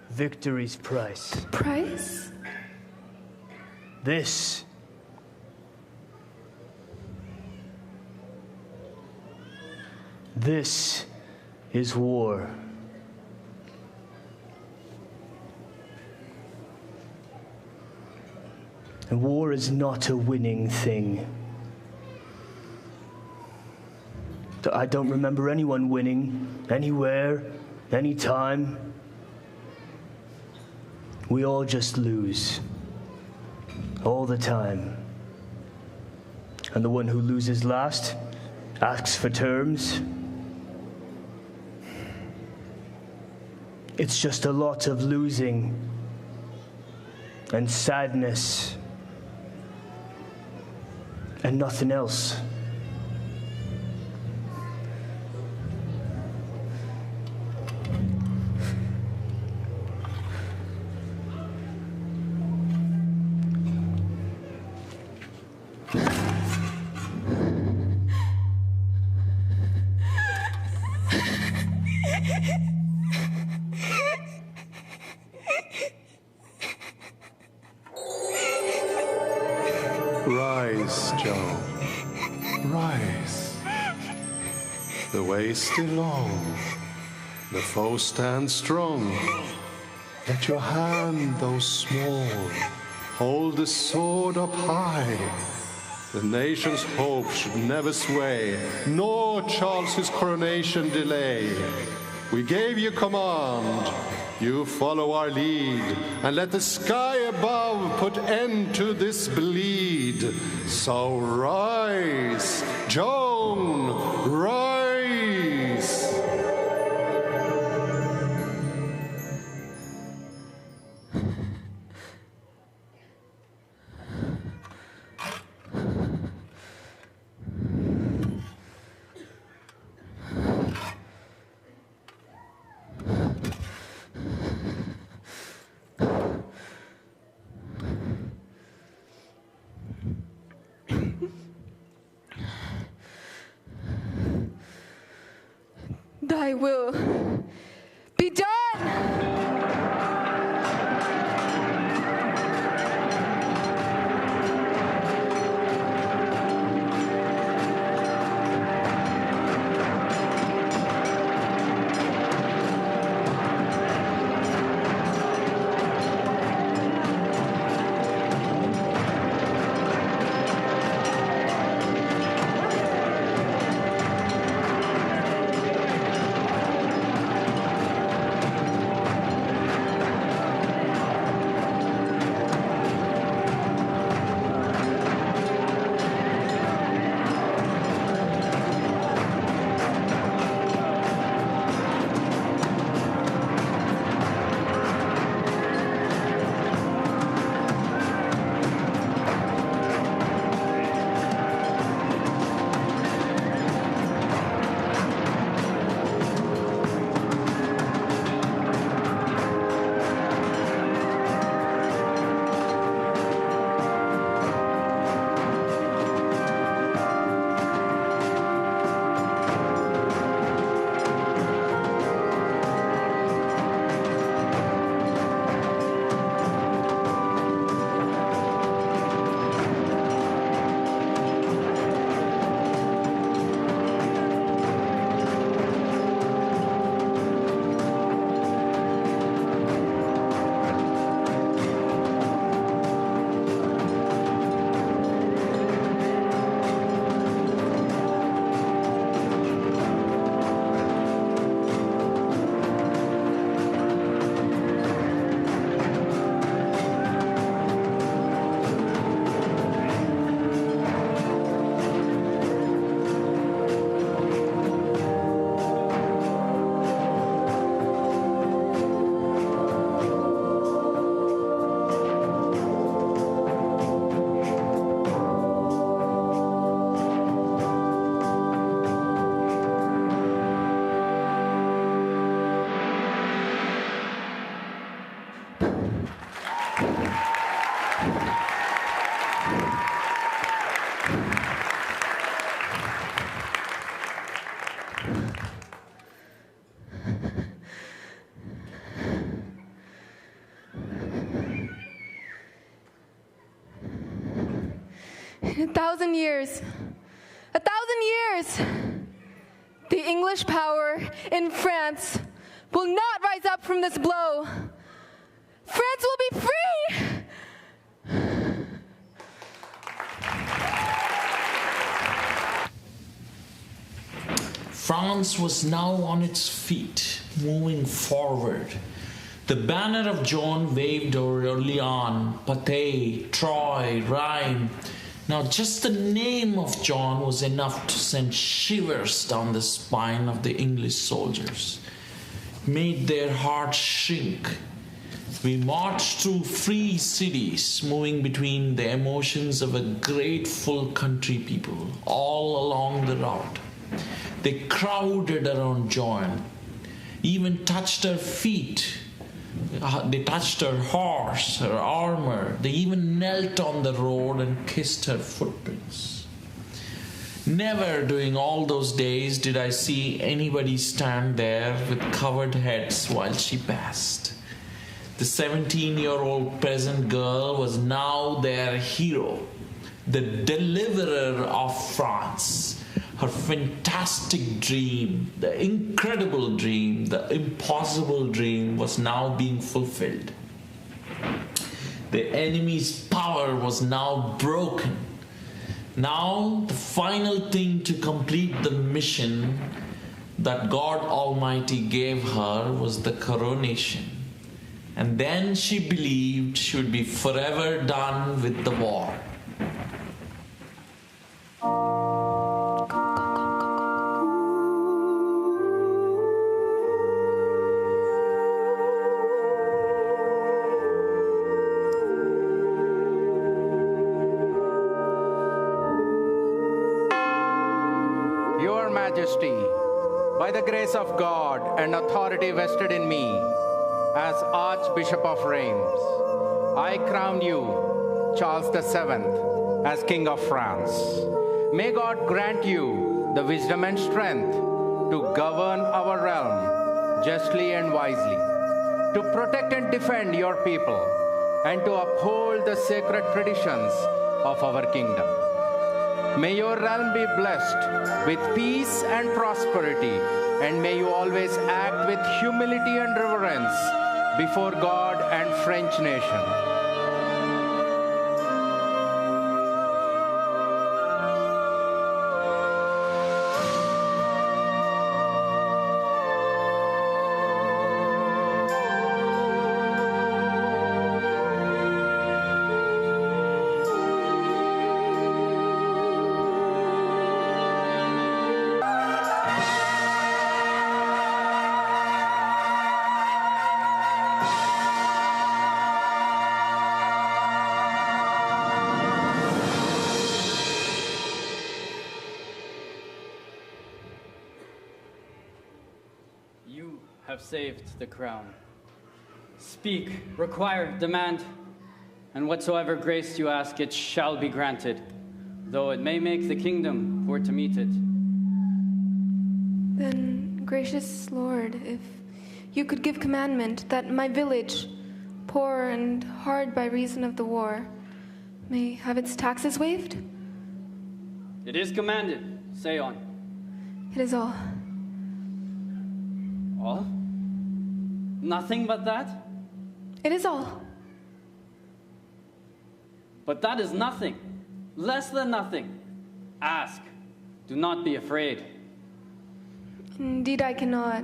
Victory's price.
Price?
This. This is war. And war is not a winning thing. I don't remember anyone winning, anywhere, anytime. We all just lose. All the time. And the one who loses last asks for terms. It's just a lot of losing and sadness and nothing else.
Rise, Joan. Rise. The way is still long. The foe stands strong. Let your hand, though small, hold the sword up high. The nation's hope should never sway, nor Charles's coronation delay. We gave you command. You follow our lead, and let the sky above put end to this bleed. So rise, Joan, rise!
Thy will be done! In 1,000 years, 1,000 years, the English power in France will not rise up from this blow. France will be free!
France was now on its feet, moving forward. The banner of Joan waved over Orleans, Patay, Troyes, Rheims. Now just the name of Joan was enough to send shivers down the spine of the English soldiers. It made their hearts shrink. We marched through free cities, moving between the emotions of a grateful country people all along the route. They crowded around Joan, even touched her feet. They touched her horse, her armor. They even knelt on the road and kissed her footprints. Never during all those days did I see anybody stand there with covered heads while she passed. The 17-year-old peasant girl was now their hero, the deliverer of France. Her fantastic dream, the incredible dream, the impossible dream was now being fulfilled. The enemy's power was now broken. Now, the final thing to complete the mission that God Almighty gave her was the coronation. And then she believed she would be forever done with the war.
Your Majesty, by the grace of God and authority vested in me as Archbishop of Reims, I crown you, Charles VII, as King of France. May God grant you the wisdom and strength to govern our realm justly and wisely, to protect and defend your people, and to uphold the sacred traditions of our kingdom. May your realm be blessed with peace and prosperity, and may you always act with humility and reverence before God and French nation.
Have saved the crown. Speak, require, demand, and whatsoever grace you ask, it shall be granted, though it may make the kingdom poor to meet it.
Then, gracious Lord, if you could give commandment that my village, poor and hard by reason of the war, may have its taxes waived?
It is commanded. Say on.
It is all.
All? Nothing but that?
It is all.
But that is nothing. Less than nothing. Ask. Do not be afraid.
Indeed I cannot,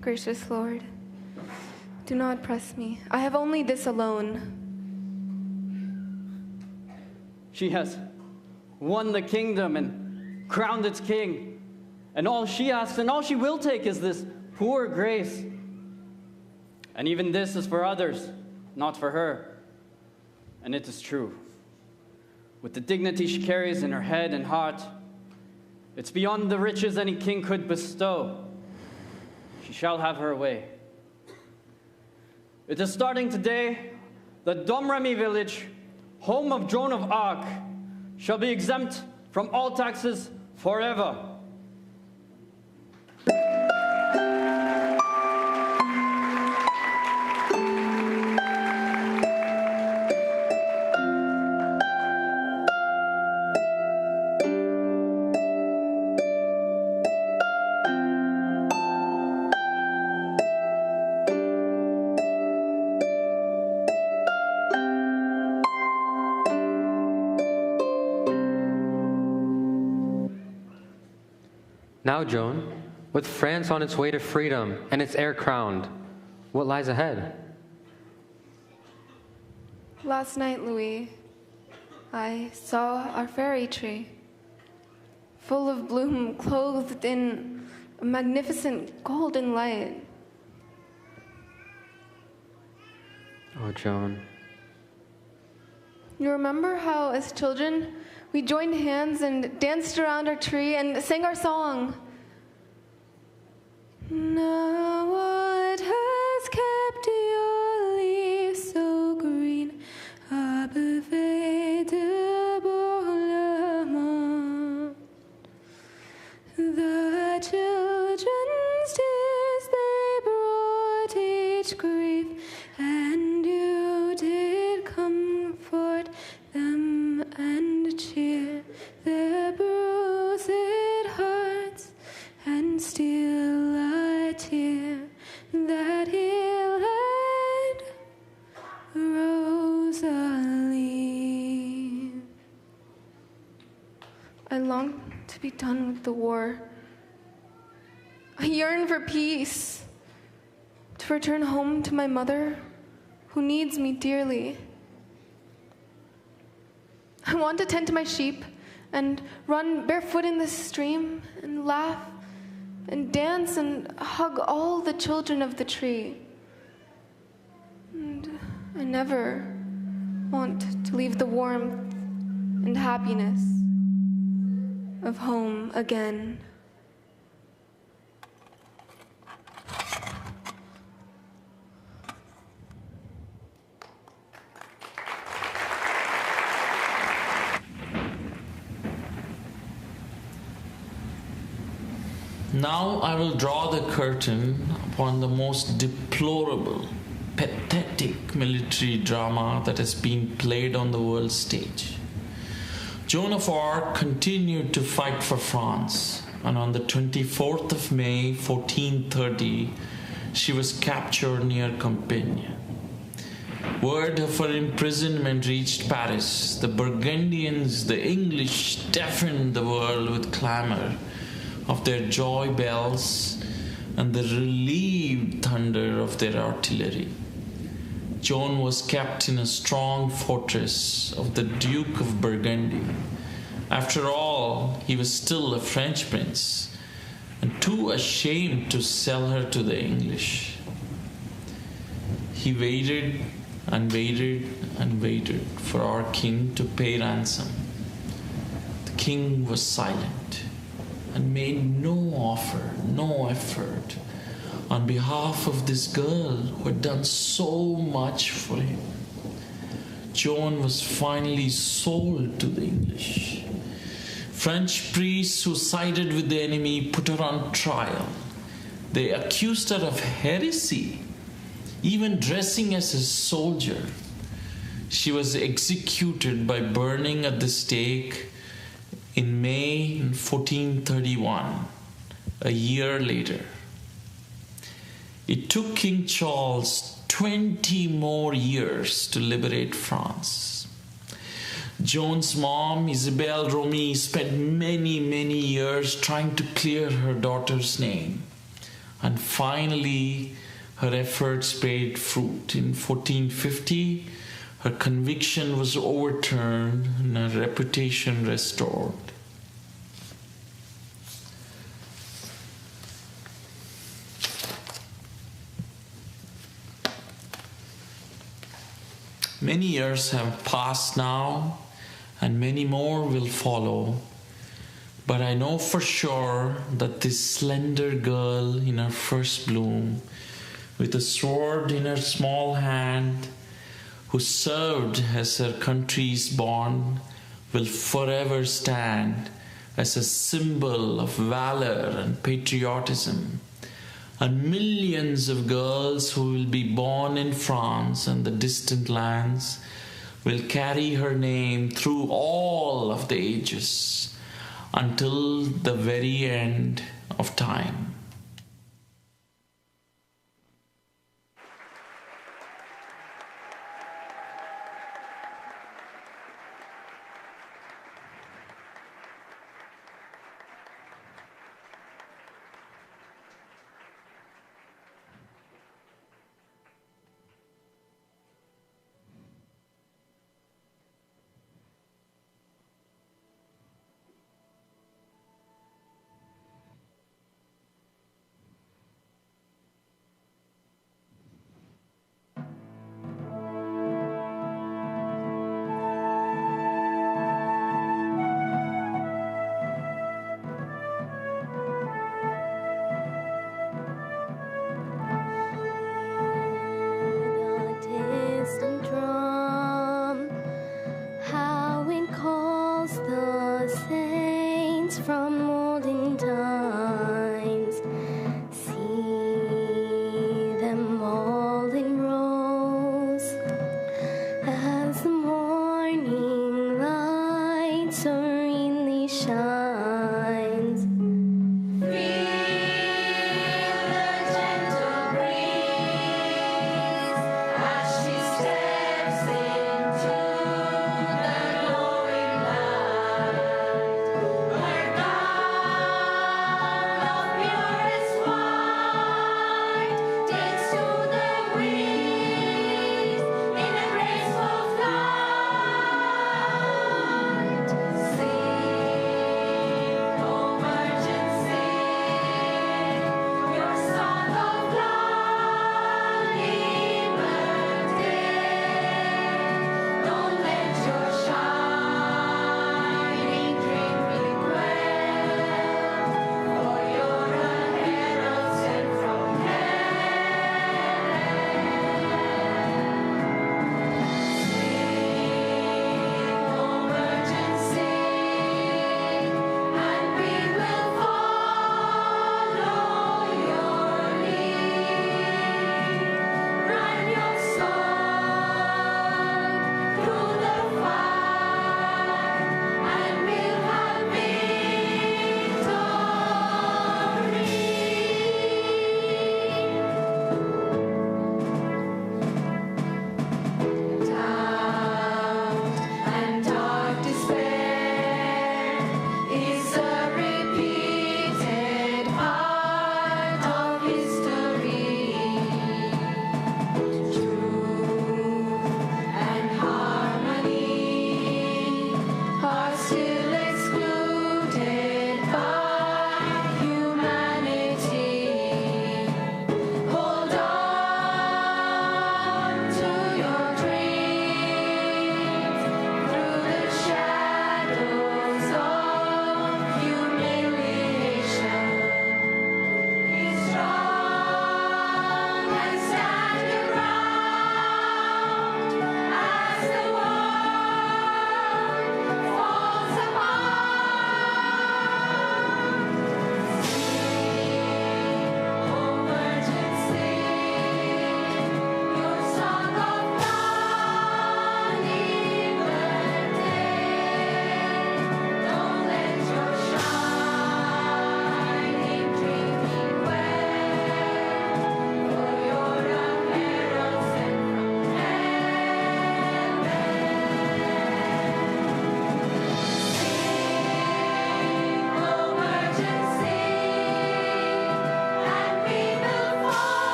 gracious Lord. Do not press me. I have only this alone.
She has won the kingdom and crowned its king. And all she asks and all she will take is this poor grace. And even this is for others, not for her. And it is true. With the dignity she carries in her head and heart, it's beyond the riches any king could bestow. She shall have her way. It is starting today, the Domremy village, home of Joan of Arc, shall be exempt from all taxes forever.
Now, Joan, with France on its way to freedom and its heir crowned, what lies ahead?
Last night, Louis, I saw our fairy tree, full of bloom, clothed in a magnificent golden light.
Oh, Joan.
You remember how, as children, we joined hands and danced around our tree and sang our song? Now what has kept your leaves so green? A buffet de Beaulemont. The children's tears, they brought each grief, and you did comfort them and cheer their bruised hearts, and still a tear that healed Rosalie. I long to be done with the war. I yearn for peace, to return home to my mother, who needs me dearly. I want to tend to my sheep and run barefoot in the stream and laugh and dance and hug all the children of the tree. And I never want to leave the warmth and happiness of home again.
Now I will draw the curtain upon the most deplorable, pathetic military drama that has been played on the world stage. Joan of Arc continued to fight for France, and on the 24th of May, 1430, she was captured near Compiègne. Word of her imprisonment reached Paris. The Burgundians, the English, deafened the world with clamor of their joy bells and the relieved thunder of their artillery. Joan was kept in a strong fortress of the Duke of Burgundy. After all, he was still a French prince, and too ashamed to sell her to the English. He waited and waited and waited for our king to pay ransom. The king was silent and made no offer, no effort on behalf of this girl who had done so much for him. Joan was finally sold to the English. French priests who sided with the enemy put her on trial. They accused her of heresy, even dressing as a soldier. She was executed by burning at the stake in May 1431, a year later. It took King Charles 20 more years to liberate France. Joan's mom, Isabelle Romy, spent many, many years trying to clear her daughter's name. And finally, her efforts paid fruit. In 1450, her conviction was overturned and her reputation restored. Many years have passed now, and many more will follow. But I know for sure that this slender girl in her first bloom, with a sword in her small hand, who served as her country's bond, will forever stand as a symbol of valor and patriotism. And millions of girls who will be born in France and the distant lands will carry her name through all of the ages until the very end of time.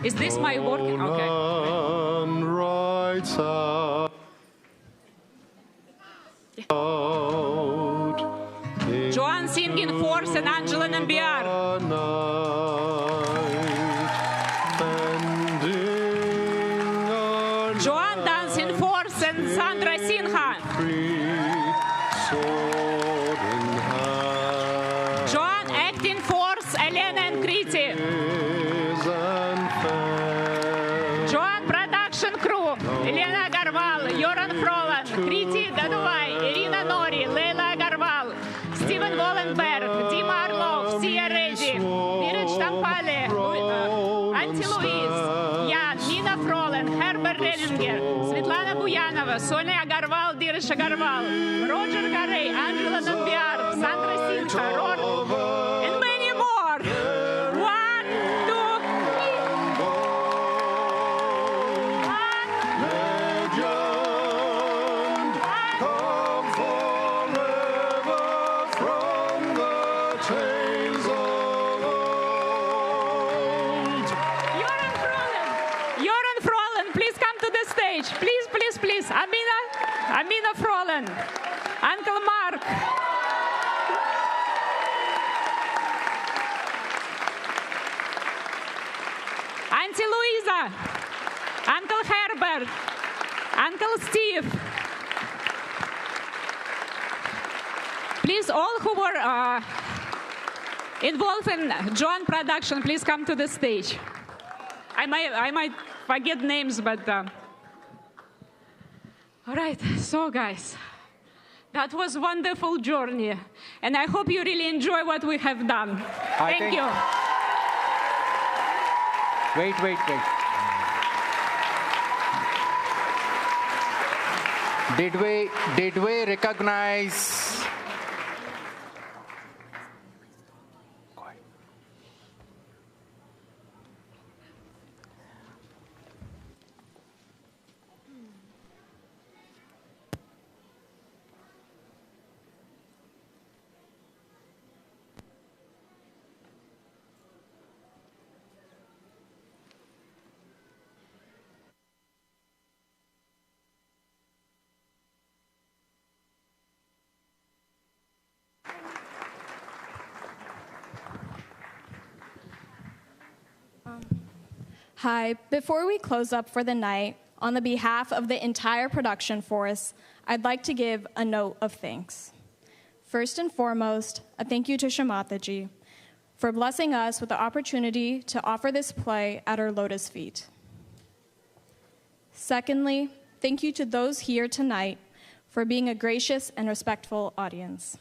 Is this my working? Okay.
On right side.
Joan singing Force and Angela Nambiar. Joan dancing Force and Sandra Sinha. Joan acting Force, Elena and Kriti. Joan production crew, Elena Garval, Joran Frolan, Kriti Daduvai, Irina Nori, Leila Garval, Steven Wallenberg, Dima Arlov, Sia Reddy, Miraj Tampale, Auntie Louise, Jan, Nina Frolan, Herbert Rellinger, Svetlana Buyanova, Sonia Agarwal, Dirish Agarwal, Roger Garay, Angela Nambiar, Sandra Sinha, Ror, and many more. 1, 2, 3. Joran Frolan, please come to the stage. Please, please, please. Amina Frolan. Uncle Mark. Auntie Louisa. Uncle Herbert. Uncle Steve. Please, all who were involved in Joan production, please come to the stage. I might forget names, but all right. So, guys, that was a wonderful journey, and I hope you really enjoy what we have done. Thank you.
Wait. Did we recognize?
Hi, before we close up for the night, on the behalf of the entire production force, I'd like to give a note of thanks. First and foremost, a thank you to Shamataji for blessing us with the opportunity to offer this play at our lotus feet. Secondly, thank you to those here tonight for being a gracious and respectful audience.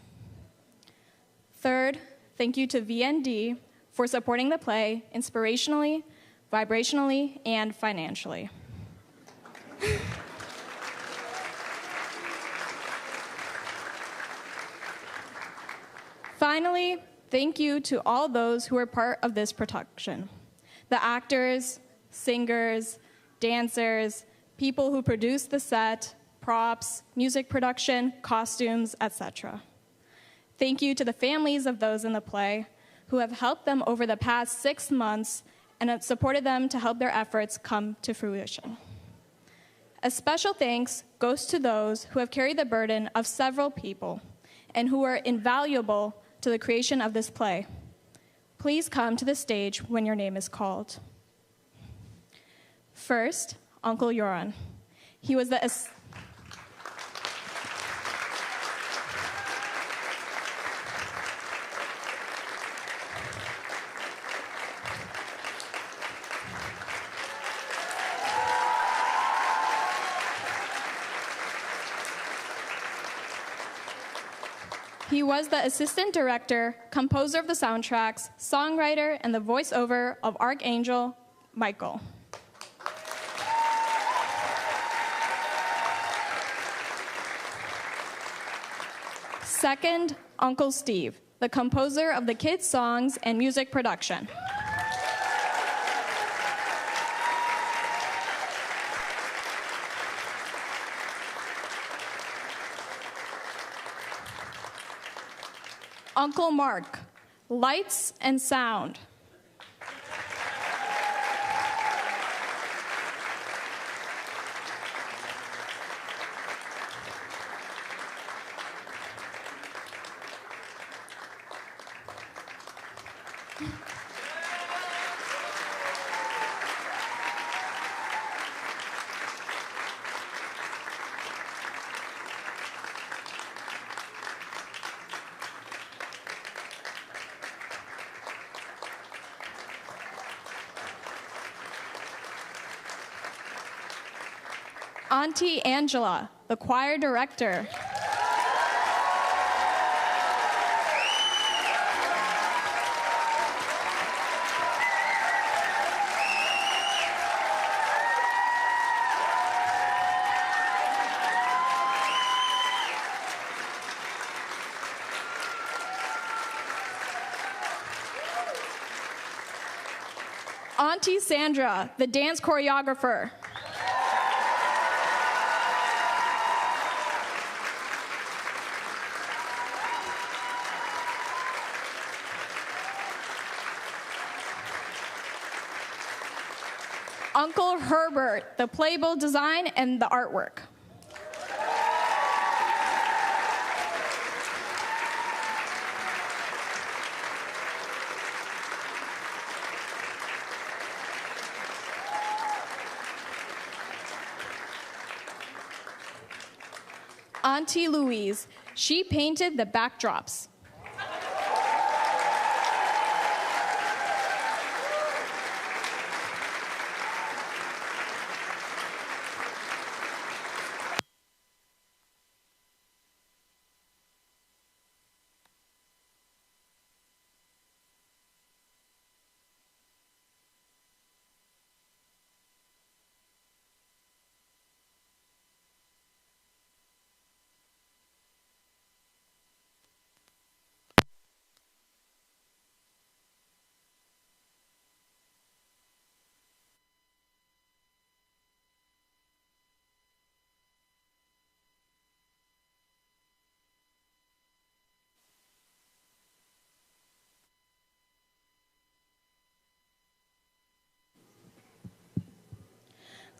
Third, thank you to VND for supporting the play inspirationally, vibrationally, and financially. Finally, thank you to all those who are part of this production. The actors, singers, dancers, people who produce the set, props, music production, costumes, etc. Thank you to the families of those in the play who have helped them over the past 6 months and have supported them to help their efforts come to fruition. A special thanks goes to those who have carried the burden of several people and who are invaluable to the creation of this play. Please come to the stage when your name is called. First, Uncle Joran. He was the He was the assistant director, composer of the soundtracks, songwriter, and the voiceover of Archangel Michael. Second, Uncle Steve, the composer of the kids' songs and music production. Uncle Mark, lights and sound. Auntie Angela, the choir director. Auntie Sandra, the dance choreographer. Uncle Herbert, the playbill design and the artwork. Auntie Louise, she painted the backdrops.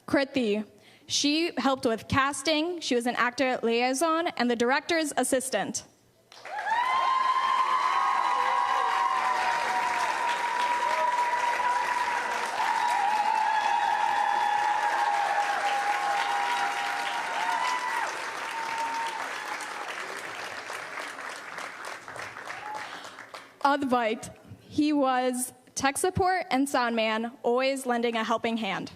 Kriti, she helped with casting, she was an actor liaison, and the director's assistant. Advait, he was tech support and sound man, always lending a helping hand.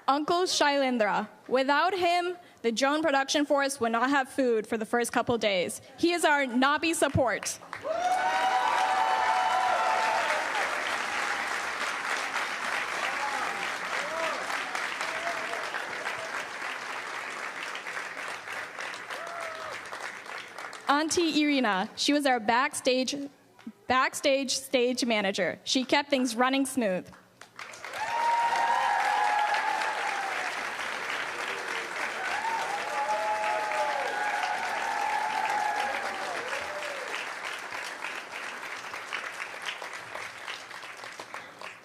Uncle Shailendra. Without him, the Joan production force would not have food for the first couple days. He is our Nabi support. Auntie Irina, she was our backstage stage manager. She kept things running smooth.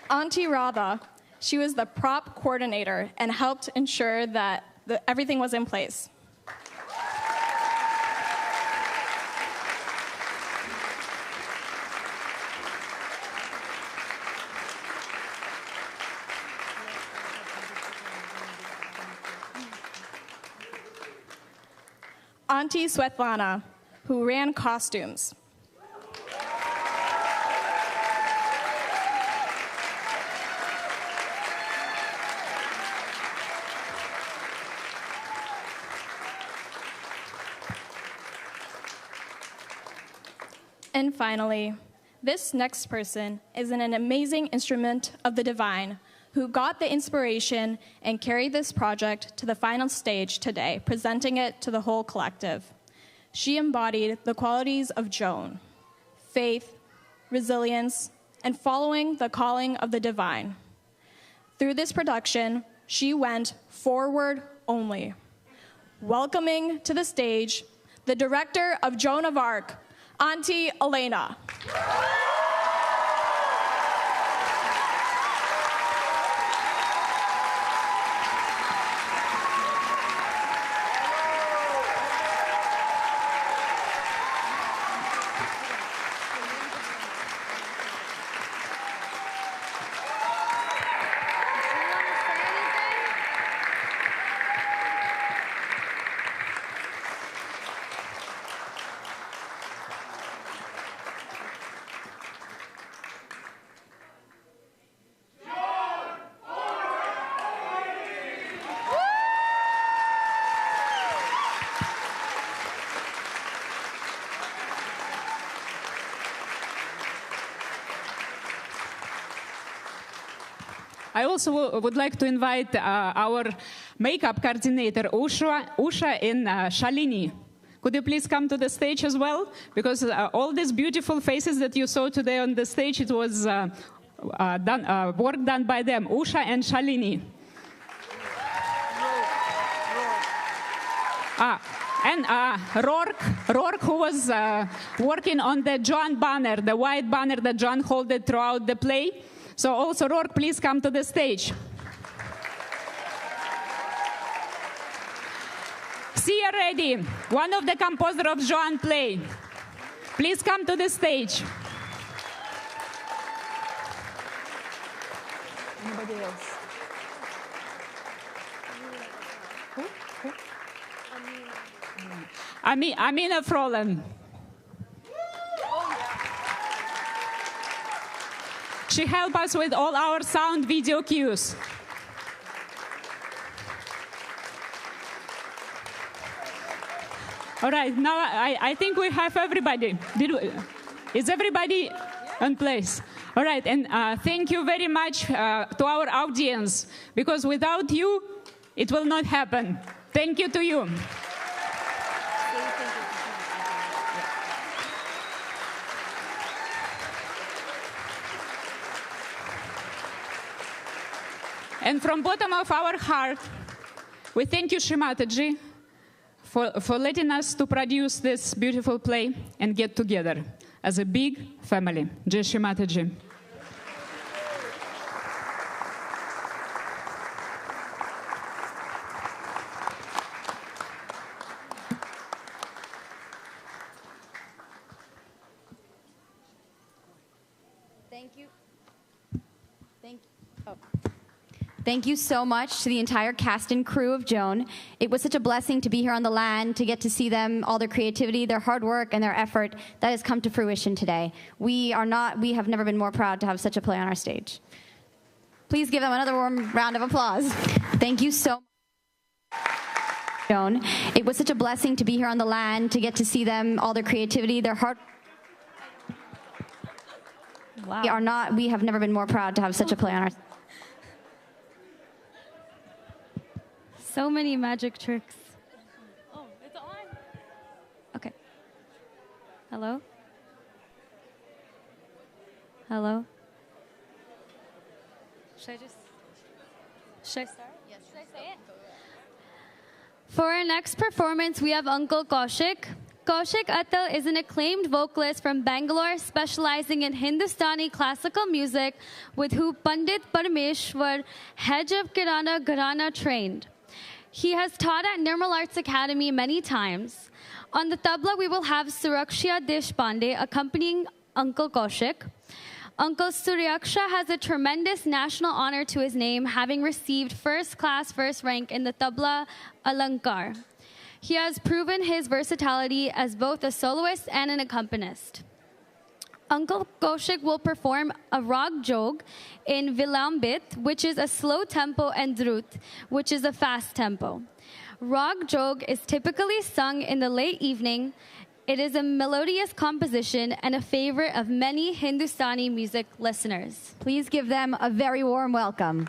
Auntie Radha, she was the prop coordinator and helped ensure that everything was in place. Auntie Svetlana, who ran costumes. And finally, this next person is an amazing instrument of the divine who got the inspiration and carried this project to the final stage today, presenting it to the whole collective. She embodied the qualities of Joan: faith, resilience, and following the calling of the divine. Through this production, she went forward only. Welcoming to the stage, the director of Joan of Arc, Auntie Elena.
I also would like to invite our makeup coordinator, Usha and Shalini. Could you please come to the stage as well? Because all these beautiful faces that you saw today on the stage, it was work done by them, Usha and Shalini. And Rourke, who was working on the Joan banner, the white banner that Joan held throughout the play. So also, Rourke, please come to the stage. Sia Reddy, one of the composers of Joan play. Please come to the stage. Anybody else? Amina Frolan. She helped us with all our sound video cues. All right, now I think we have everybody. Is everybody in place? All right, and thank you very much to our audience, because without you, it will not happen. Thank you to you. And from bottom of our heart, we thank you, Shri Mataji, for letting us to produce this beautiful play and get together as a big family. Jai Shri Mataji.
Thank you. Thank you so much to the entire cast and crew of Joan. It was such a blessing to be here on the land, to get to see them, all their creativity, their hard work, and their effort that has come to fruition today. We have never been more proud to have such a play on our stage. Please give them another warm round of applause. Thank you so much, Joan. It was such a blessing to be here on the land, to get to see them, all their creativity, their hard. Wow. We have never been more proud to have such a play on our stage.
So many magic tricks. Oh, it's on. Okay. Hello? Hello? Should I start? Yes. Should I say it? For our next performance, we have Uncle Kaushik. Kaushik Attal is an acclaimed vocalist from Bangalore specializing in Hindustani classical music with whom Pandit Parameshwar, head of Kirana Gharana, trained. He has taught at Nirmal Arts Academy many times. On the tabla, we will have Suraksha Deshpande accompanying Uncle Kaushik. Uncle Suraksha has a tremendous national honor to his name, having received first rank in the tabla Alankar. He has proven his versatility as both a soloist and an accompanist. Uncle Kaushik will perform a rag jog in Vilambit, which is a slow tempo, and drut, which is a fast tempo. Rag jog is typically sung in the late evening. It is a melodious composition and a favorite of many Hindustani music listeners.
Please give them a very warm welcome.